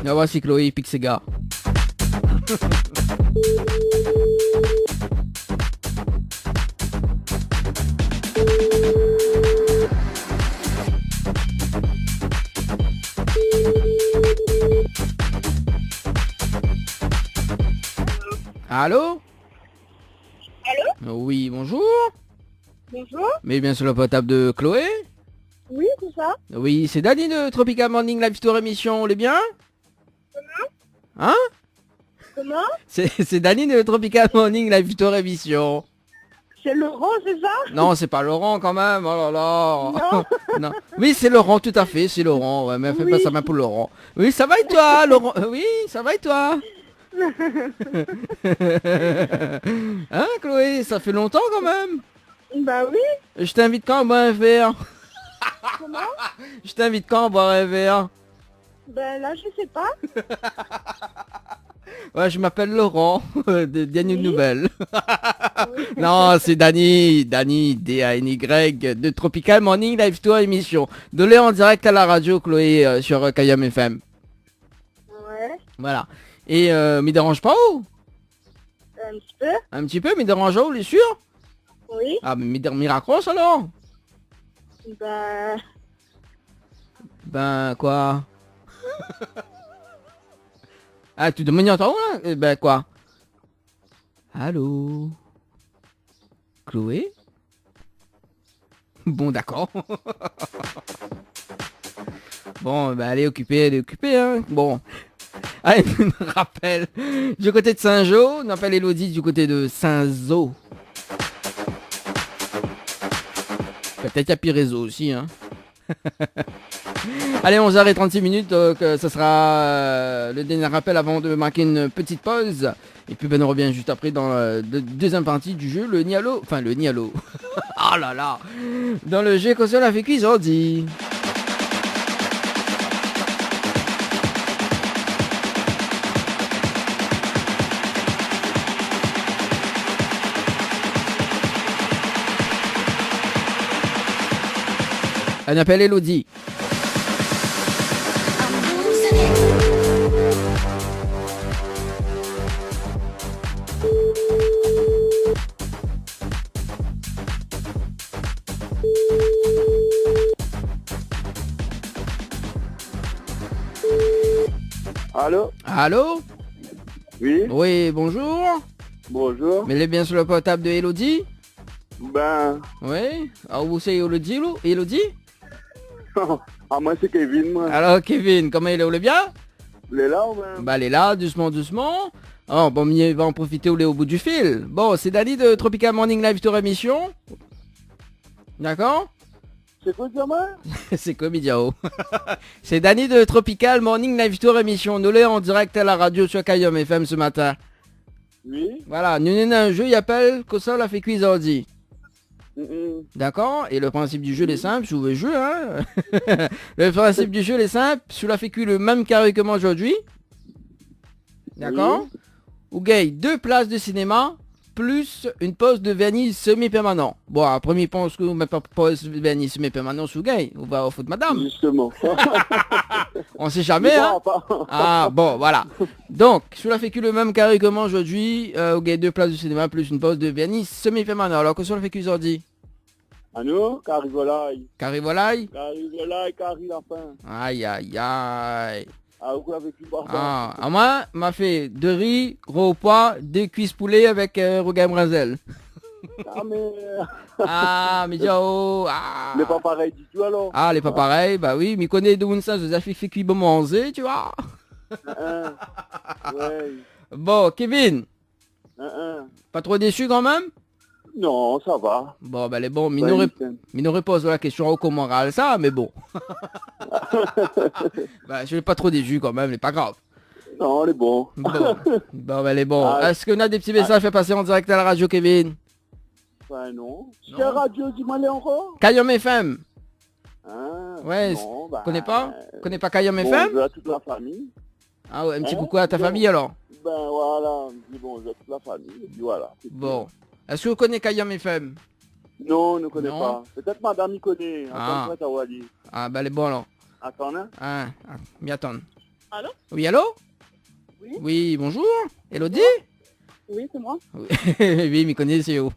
On va voir si Chloé pique ses gars. Allô? Allô? Oui, bonjour. Bonjour. Mais bien sur le portable de Chloé? Oui, c'est ça. Oui, c'est Danny de Tropical Morning Live Tour émission, on est bien? Hein? Comment? C'est Danny de Tropical Morning Live Tour émission. C'est Laurent, c'est ça? Non, c'est pas Laurent quand même, oh là là. Non. Oui, c'est Laurent, tout à fait, c'est Laurent. Ouais, mais fais pas sa main pour Laurent. Oui, ça va et toi, Laurent? Oui, ça va et toi? Hein, Chloé, ça fait longtemps quand même. Bah oui. Je t'invite quand à boire un verre? Comment? Je t'invite quand à boire un verre? Ben là, je sais pas. Ouais, je m'appelle Laurent, de Diane Nouvelle. Non, c'est Dany, D-A-N-Y, de Tropical Morning Live Tour émission. De l'air en direct à la radio, Chloé, sur KM FM. Ouais. Voilà. Et m'y dérange pas où? Un petit peu. Un petit peu, m'y dérange où, les sûr? Oui. Ah, mais m'y raccroche alors? Bah... Ben, quoi? Ah, tu demandes en haut là? Eh ben quoi? Allô? Chloé? Bon, d'accord. Bon, bah elle est occupée, hein. Bon. Allez, nous rappelle du côté de Saint-Jean, on appelle Elodie du côté de Saint-Zo. Peut-être qu'il y a pire réseau aussi, hein. Allez, 11h36, donc ça sera le dernier rappel avant de marquer une petite pause. Et puis ben on revient juste après dans la deuxième partie du jeu, le Nialo. Enfin, le Nialo. Oh là là. Dans le jeu console avec Cuisordi. On appelle Elodie. I'm losing it. Allô? Allô? Oui, Oui, bonjour. bonjour. Mais elle est bien sur le portable de Elodie? Ben, Oui. Alors vous c'est Elodie, Elodie? moi c'est Kevin, moi. Alors Kevin, comment il est bien? Il est là ou ben? Bah elle est là, doucement, doucement. Oh, bon, il va en profiter au bout du fil. Bon, c'est Dani de Tropical Morning Live Tour émission. D'accord? C'est quoi ça, moi? C'est comme Idiao. C'est Dani de Tropical Morning Live Tour émission. Nous l'est en direct à la radio sur Kayom FM ce matin. Oui. Voilà, nous avons un jeu, il appelle Kosa la fait Cuisordi. Mm-mm. D'accord? Et le principe du jeu est simple, je vous veux jeu, hein. Le principe du jeu est simple, sous la fécu le même carré que moi aujourd'hui. D'accord? Ou gagne 2 places de cinéma, plus une pause de vernis semi-permanent. Bon, après, je pense que vous mettez pas pause de vernis semi-permanent sous gagne. On va au foot madame. Justement. On sait jamais, hein. Pas. Ah, bon, voilà. Donc, sous la fécu le même carré que moi aujourd'hui, vous gagne 2 places de cinéma, plus une pause de vernis semi-permanent. Alors que sur la fécu aujourd'hui, À nous, Carivolaï. carré volaille. Carivolaï, Cari la fin. Aïe, aïe, aïe. Ah, vous avec une barbe. Ah, à moi, m'a fait 2 riz, gros pois, 2 cuisses poulet avec rougail brinzel. Ah, mais. Ah, mais Diao, ah. Mais pas pareil du tout alors. Ah, les pas pareil, bah oui, mais connais de ça, je vous fait cuit bon manger, tu vois. Hein. Ouais. Bon, Kevin, Hein. pas trop déçu quand même? Non, ça va. Bon, bah les bons, Ouais, mais nous repose la question au comment moral ça, mais bon. Bah, je suis pas trop déçu quand même, mais pas grave. Non, elle est bon. Bon, bon bah les bons. Ah. Est-ce qu'on a des petits messages à passer en direct à la radio, Kevin? Ben non. Quelle radio, dis-moi les encore? Kayom FM. Hein. Ouais, Non, bah, connais pas? Connais pas Kayom FM? Bonjour à toute la famille. Ah ouais, un petit Hein? coucou à ta Bon. famille alors. Ben voilà, je dis bonjour à toute la famille. Et puis voilà. c'est Bon. tout. Est-ce que vous connaissez Kayom FM? Non, on ne connaît Non. pas. Peut-être madame y connaît. Ah. Attends, toi, Wally. Ah bah les bons alors. Attends, hein. Ah, m'y attendre. Allô? Oui, allô? Oui. Oui, bonjour. Elodie? Oui, c'est moi. Oui, m'y connaît, c'est où?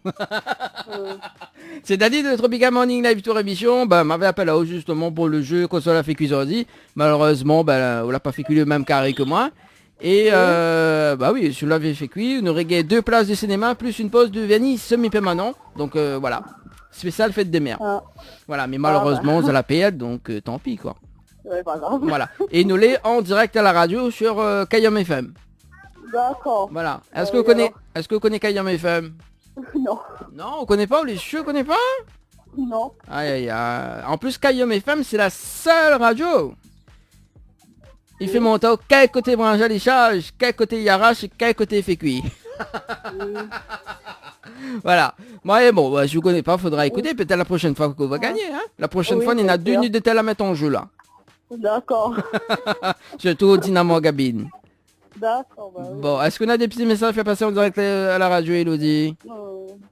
Euh, C'est Daddy de Tropical Morning Live Tour émission. Bah, m'avait appelé là-haut justement pour le jeu console a fait Cuisordi. Malheureusement, bah, on l'a pas fait cuire le même carré que moi. Et bah oui, je l'avais fait cuire. On aurait gagné 2 places de cinéma plus une pause de vernis semi-permanent. Donc voilà. Spécial fête des mères. Ah. Voilà, mais malheureusement, ça la paye, donc tant pis quoi. ouais, pas grave. Voilà. Et nous l'est en direct à la radio sur Kayom FM. D'accord. Voilà. Est-ce que Oui, vous connaissez, alors. est-ce que vous connaissez Kayom FM? Non. Non, on connaît pas, vous les cheveux, connaît pas? Non. Aïe aïe aïe. En plus, Kayom FM, c'est la seule radio. Il fait monter quel côté branché les charges, quel côté il arrache et quel côté il fait cuire. Voilà. Ouais, bon, bah, je vous connais pas, faudra écouter. Peut-être la prochaine fois qu'on va gagner. Hein. La prochaine Oui, fois, il y en a bien 2 sûr. minutes de tel à mettre en jeu là. D'accord. Surtout au Dynamo Gabine. D'accord, bah oui. Bon, est-ce qu'on a des petits messages à faire passer en direct à la radio, Elodie?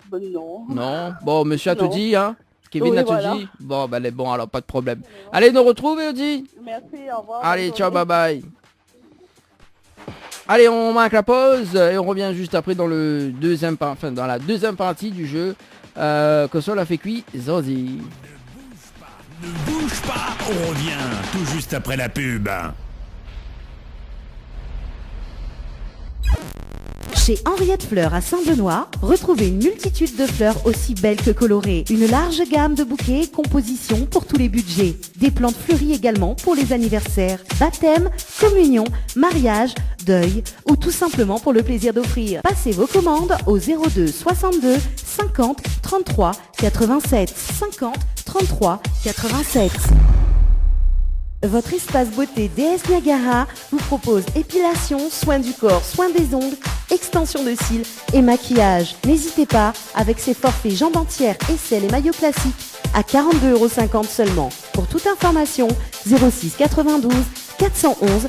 Ben non. Non. Bon, monsieur a tout Non. dit, hein? Kevin Oui, a tout voilà. dit? Bon, bah, les bons, alors pas de problème. Allez, nous retrouve, Elodie? Merci, au revoir. Allez, bonne ciao, journée. bye bye. Allez, on marque la pause et on revient juste après dans dans la deuxième partie du jeu. Console a fait cuit, Zazie. Ne bouge pas, on revient tout juste après la pub. Chez Henriette Fleurs à Saint-Benoît, retrouvez une multitude de fleurs aussi belles que colorées. Une large gamme de bouquets et compositions pour tous les budgets. Des plantes fleuries également pour les anniversaires, baptêmes, communion, mariage, deuil ou tout simplement pour le plaisir d'offrir. Passez vos commandes au 02 62 50 33 87 50 33 87. Votre espace beauté DS Niagara vous propose épilation, soins du corps, soins des ongles, extension de cils et maquillage. N'hésitez pas, avec ses forfaits jambes entières, aisselles et maillots classiques à 42,50 € seulement. Pour toute information, 06 92 411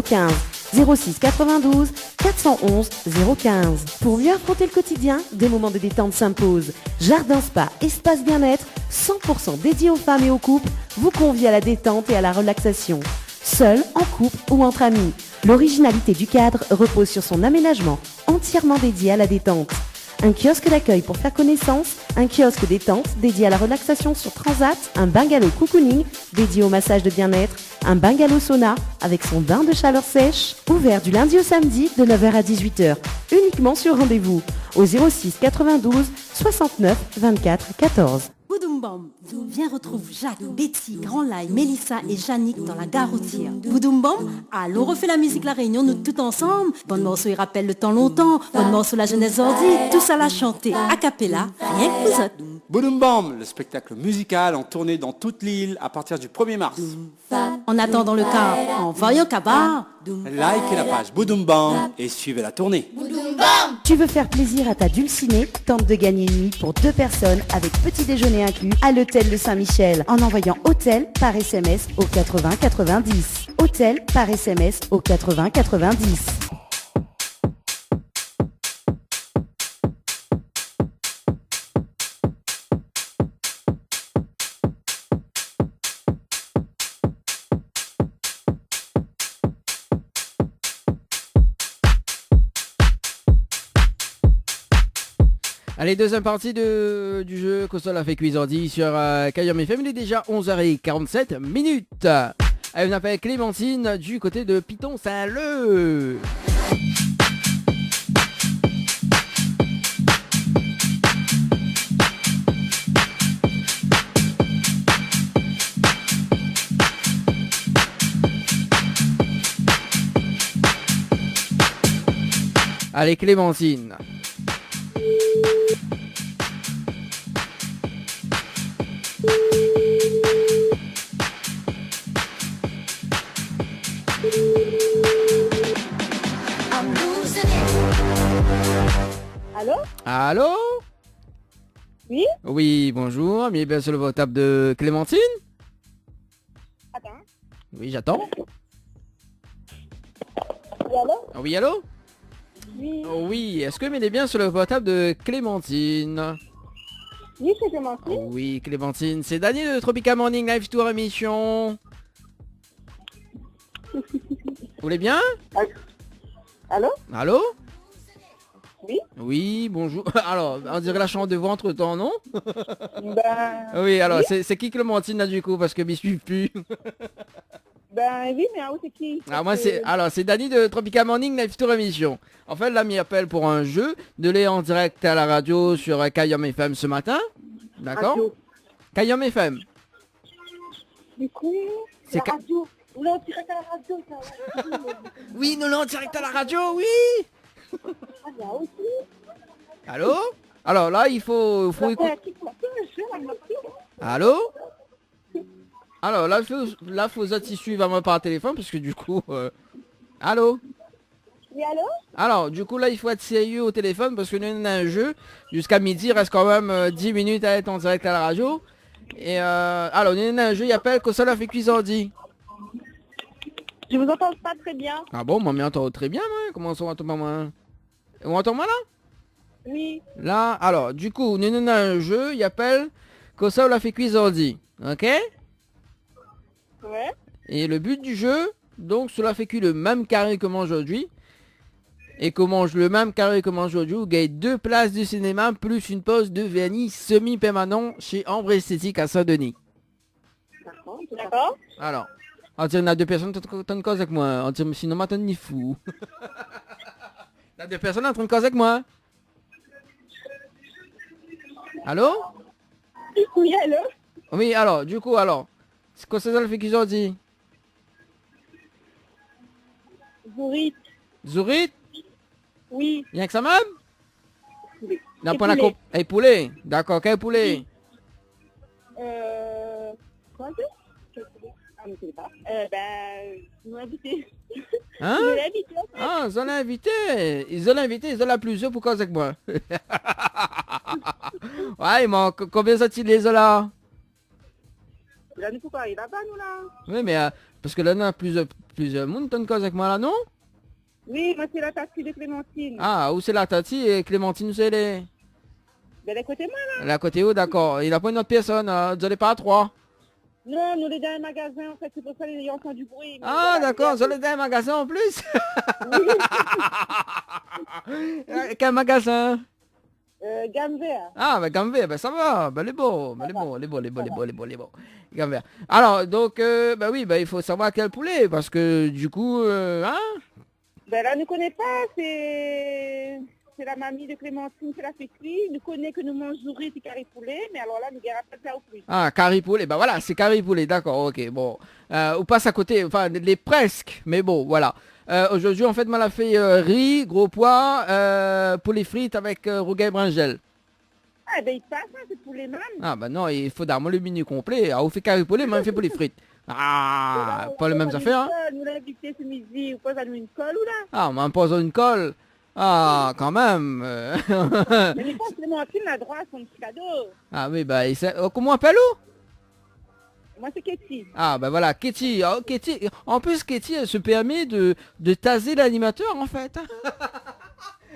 015. 06 92 411 015. Pour mieux affronter le quotidien, des moments de détente s'imposent. Jardin Spa, espace bien-être, 100% dédié aux femmes et aux couples, vous convie à la détente et à la relaxation. Seul, en couple ou entre amis. L'originalité du cadre repose sur son aménagement, entièrement dédié à la détente. Un kiosque d'accueil pour faire connaissance, un kiosque détente dédié à la relaxation sur Transat, un bungalow cocooning dédié au massage de bien-être, un bungalow sauna avec son bain de chaleur sèche, ouvert du lundi au samedi de 9h à 18h, uniquement sur rendez-vous, au 06 92 69 24 14. Boudoum-bam, viens retrouve Jacques, Betty, Grand Laye, Mélissa et Yannick dans la gare routière. Boudoum-bam, allons refait la musique La Réunion, nous tout ensemble. Bonne morceau, il rappelle le temps longtemps. Bonne morceau, la jeunesse ordi. Tous à la chanter, a cappella, rien que vous autres. Boudoum-bam, le spectacle musical en tournée dans toute l'île à partir du 1er mars. En attendant le car, en voyant Kabar. Likez la page Boudoum-bam et suivez la tournée. Tu veux faire plaisir à ta dulcinée? Tente de gagner une nuit pour 2 personnes avec petit déjeuner inclus à l'hôtel de Saint-Michel en envoyant hôtel par SMS au 80 90. Hôtel par SMS au 80 90. Allez, deuxième partie du jeu Console a fait Cuisordi sur Kayam FM. Il est déjà 11h47 minutes. Allez, on appelle Clémentine du côté de Piton-Saint-Leu. Allez, Clémentine. Allô? Allô? Oui? Oui, bonjour. Bienvenue sur le portable de Clémentine. Attends. Oui, j'attends. Oui, allô? Oui, allô? Oui. Oui, est-ce que vous est bien sur le portable de Clémentine? Oui, c'est Clémentine. Oui, Clémentine, c'est Daniel de Tropical Morning Live Tour émission. Vous voulez bien? Allô? Allô? Oui? Oui, bonjour. Alors, on dirait la chambre de voix entre temps, non? Ben... Oui, alors, oui. c'est qui Clémentine là du coup? Parce que je m'y suis plus. Ben oui, mais où c'est qui? Alors moi c'est Dani de Tropical Morning Live Tour émission. En fait là m'y appelle pour un jeu de l'est en direct à la radio sur Kayam FM ce matin. D'accord? Kayam FM. Du coup, C'est la radio. Vous l'avez en direct à la radio, ça. Oui, nous l'avons en direct à la radio, oui. Ah, ben aussi. Allô? Alors là il faut écouter. Allô? Alors là faut suivre moi par téléphone parce que du coup allô? Oui, allô? Alors du coup là il faut être sérieux au téléphone parce que nous on a un jeu jusqu'à midi, il reste quand même 10 minutes à être en direct à la radio. Et alors nous on a un jeu, il appelle Console a fait Cuisordi. Je vous entends pas très bien. Ah bon, moi m'entend très bien moi. Comment ça on entend pas moi? On entend moi là? Oui. Là, alors du coup nous on a un jeu, il appelle Console a fait Cuisordi. OK? Ouais. Et le but du jeu, donc cela fait que le même carré que moi aujourd'hui. Et qu'on mange le même carré que moi aujourd'hui, vous gagnez 2 places de cinéma plus une pause de vernis semi-permanent chez Ambre Esthétique à Saint-Denis. D'accord. Alors, on dirait on a 2 personnes, t'as une cause avec moi. On dirait sinon m'attends ni fou. T'as deux personnes en train de causer avec moi. Allô? Oui, allô? Oui, alors, du coup, alors. C'est quoi ça le fait qu'ils ont dit? Zourit. Zourit? Oui. Rien que ça même? Oui. Non, Et pas la poulet. coupe. Et poulet. D'accord, quel poulet? Quoi ça? Quel poulet? Ah, mais je sais pas. Ils m'ont invité. Hein? Ils m'ont invité, en fait. Ah, ils ont l'invité. Ils ont l'invité, ils ont la plusieurs pour causer avec moi. Ouais, il manque combien sont-ils les là? Là, nous, pourquoi? Il est là-bas, nous, là? Oui, mais parce que là, on a plusieurs monde qui cause avec moi là, non? Oui, moi, c'est la taxi de Clémentine. Ah, où c'est la Tati et Clémentine, c'est les... De l'autre côté, moi, là? Elle est à côté où, d'accord. Il a pas une autre personne, vous allez pas à trois. Non, nous, les dans un magasin, en fait, c'est pour ça qu'ils entendent du bruit. Mais Ah, voilà, d'accord, vous regarde. allez dans un magasin en plus. Quel magasin? Gamme vert. Ah, bah Gambé, bah ça va, bah les beaux, bah les beaux, les beaux, les beaux, les beaux, les beaux, les beaux. Gambé. Alors, donc, bah oui, bah il faut savoir quel poulet, parce que du coup, hein? Ben là, on ne connaît pas, c'est la mamie de Clémentine qui l'a fait cuire. Nous connaît que nous mangeons Zourit et carré poulet, mais alors là, nous ne pas faire au plus. Ah, curry poulet, bah voilà, c'est curry poulet, d'accord, ok, bon. On passe à côté, enfin, les presque, mais bon, voilà. Aujourd'hui, en fait, moi, l'a fait riz, gros pois, poulet frites avec rougail bringel. Ah, ben il passe, hein, c'est poulet même. Ah, bah non, il faut d'armer le menu complet. Ah, on fait curry poulet, mais on fait poulet frites. Ah, pas les mêmes affaires, hein? Nous l'avons invité ce midi, vous posez à nous une colle ou là? Ah, on m'impose une colle. Ah, quand même. Mais les pas Clémentine a droit à son petit cadeau. Ah oui, bah, comment on appelle où? Moi, c'est Ketty. Ah, bah voilà, Ketty. Oh, Ketty. En plus, Ketty, elle se permet de taser l'animateur, en fait.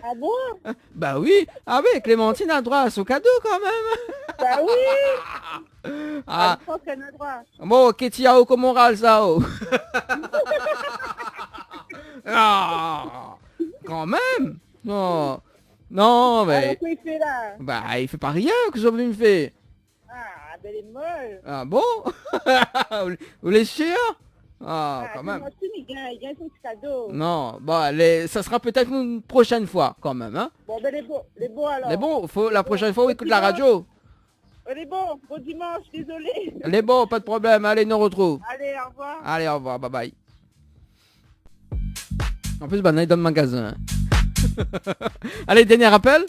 Ah bon? Bah oui. Ah oui, Clémentine a droit à son cadeau, quand même. Bah oui. Ah, Je pense qu'elle a droit. bon, Ketty, ah, oh, comment on râle ça, oh. Ah, quand même. Non. Non, mais... Alors, quoi il fait là? Bah, il fait pas rien, que ça me fait. Ah, ben elle est molle. Ah bon? Vous l'êtes sûr? Ah, quand même. Clémentine, il gagne son petit cadeau. Non, bon, ça sera peut-être une prochaine fois, quand même, hein? Bon, ben les beaux alors. Les bons, la prochaine fois, on écoute la radio. Les bons, bon dimanche, désolé. Les bons, pas de problème, allez, nous retrouve. Allez, au revoir. Allez, au revoir, bye bye. En plus, bah, on est dans le magasin. Allez, dernier appel.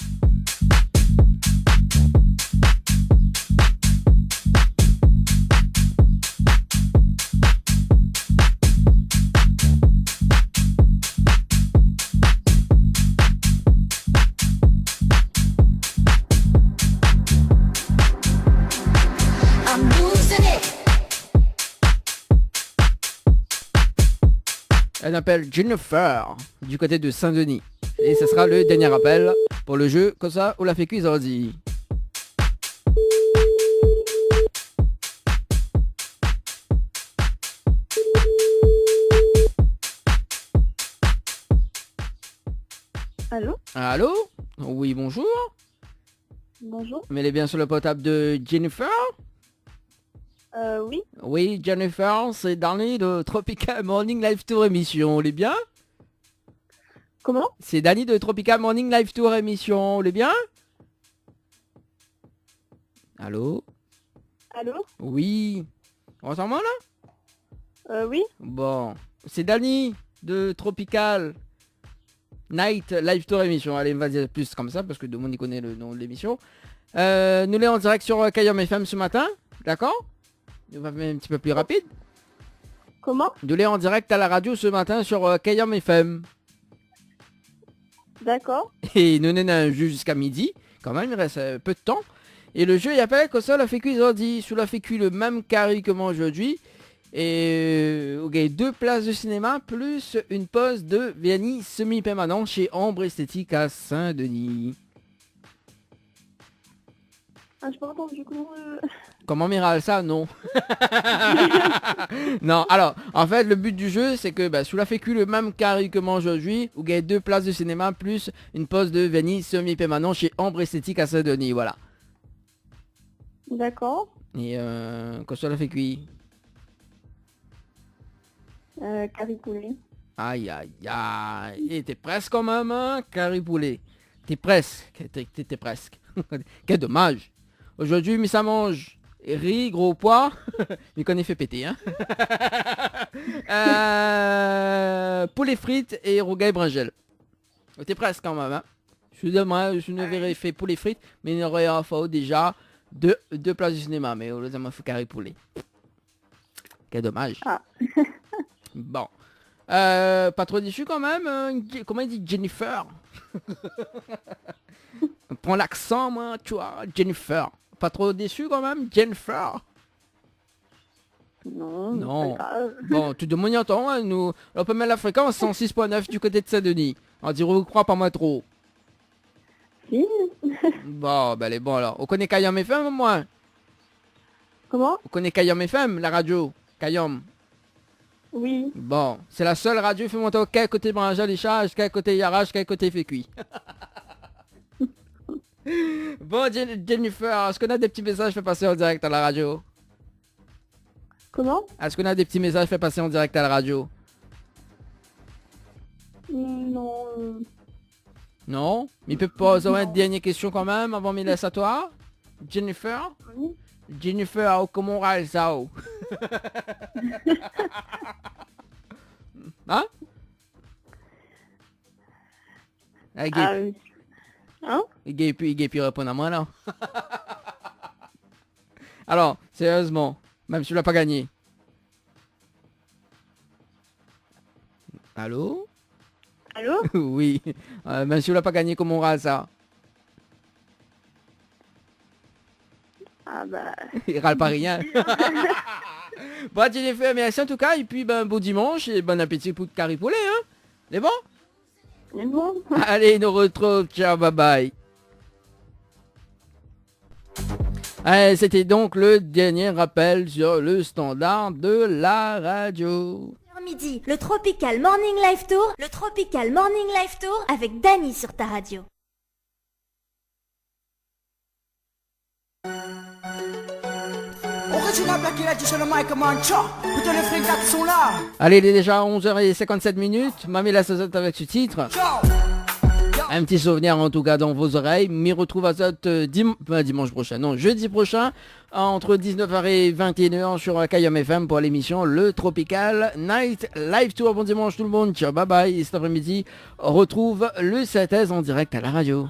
I'm losing it. Elle appelle Jennifer du côté de Saint-Denis. Et ce sera le dernier appel pour le jeu comme ça ou la fait cuise ordi. Allô? Allô? Oui, bonjour. Bonjour. Mais elle est bien sur le portable de Jennifer? Oui. Oui, Jennifer, c'est Danny de Tropical Morning Live Tour émission, elle est bien? Comment? C'est Danny de Tropical Morning Live Tour émission, elle est bien? Allô? Allô? Oui. On s'entend là? Oui. Bon. C'est Danny de Tropical Night Live Tour émission. Allez, on va dire plus comme ça parce que tout le monde y connaît le nom de l'émission. Nous l'avons en direct sur Kayam FM ce matin. D'accord? On va faire un petit peu plus rapide. Comment? Nous l'avons en direct à la radio ce matin sur Kayam FM. D'accord. Et nous n'avons un jeu jusqu'à midi. Quand même, il reste peu de temps. Et le jeu, il appelle comme ça, la fait cuire aujourd'hui. Sous la fait cuire le même carré que moi aujourd'hui. Et on gagne 2 places de cinéma plus une pause de vernis semi-permanent chez Ambre Esthétique à Saint-Denis. Ah, je peux entendre du coup. Comment Miral ça? Non. Non, alors, en fait, le but du jeu, c'est que sous la fécule, le même carré que moi aujourd'hui, vous gagnez 2 places de cinéma plus une pause de vernis semi-permanent chez Ambre Esthétique à Saint-Denis, voilà. D'accord. Et quand ça la fait cuire. Carré poulet. Aïe, aïe, aïe. Et t'es presque quand même, hein, Carrie Poulet. T'es presque. T'es presque. Quel dommage. Aujourd'hui, mais ça mange riz, gros pois. Mais qu'on ait fait péter, hein. Poulet frites et rougail bringel. T'es presque quand même, hein. Je suis dommage, je ne verrais fait poulet frites, mais il aurait fallu déjà deux places du cinéma. Mais au lieu de faire Carrie Poulet. Quel dommage. Ah. Bon. Pas trop déçu quand même. Comment il dit Jennifer? Prends l'accent, moi, tu vois. Jennifer. Pas trop déçu quand même, Jennifer? Non, Non. pas grave. Bon, tu demandes un temps, hein, nous. On peut mettre la fréquence 106.9 du côté de Saint-Denis. On dit, on croit pas moi trop. Si. Bon, ben, elle est bon alors. On connaît Kayam FM au moins? Comment? On connaît Kayam FM, la radio? Kayam. Oui. Bon, c'est la seule radio qui fait monter au quai côté Branjal et Charge, quel côté Yarage, quel côté fait cuit. Bon, Jennifer, est-ce qu'on a des petits messages fait passer en direct à la radio? Comment? Est-ce qu'on a des petits messages fait passer en direct à la radio? Non. Non? Mais peut poser une dernière question quand même avant de me laisser à toi? Jennifer? Oui. Jennifer, comment on râle ça? Hein? Hein? Il gagne plus répondre à moi là. Alors, sérieusement, même si tu l'as pas gagné. Allô? Allô? Oui. Même si tu l'as pas gagné, comment on râle ça? Ah bah... Il râle pas rien. Bon, Jennifer, merci en tout cas. Et puis, ben, bon dimanche et bon appétit pour Carrie Poulet, hein? C'est bon? C'est bon. Allez, nous retrouve. Ciao, bye bye. Allez, c'était donc le dernier rappel sur le standard de la radio. Midi, le Tropical Morning Live Tour. Le Tropical Morning Live Tour avec Dany sur ta radio. Allez, il est déjà 11h57. Mamie la Sazette avec ce titre. Un petit souvenir en tout cas dans vos oreilles. M'y retrouve à dimanche prochain. Non, jeudi prochain. Entre 19h et 21h sur Kayam FM pour l'émission Le Tropical Night Live Tour. Bon dimanche tout le monde. Ciao, bye bye. Et cet après-midi, on retrouve le synthèse en direct à la radio.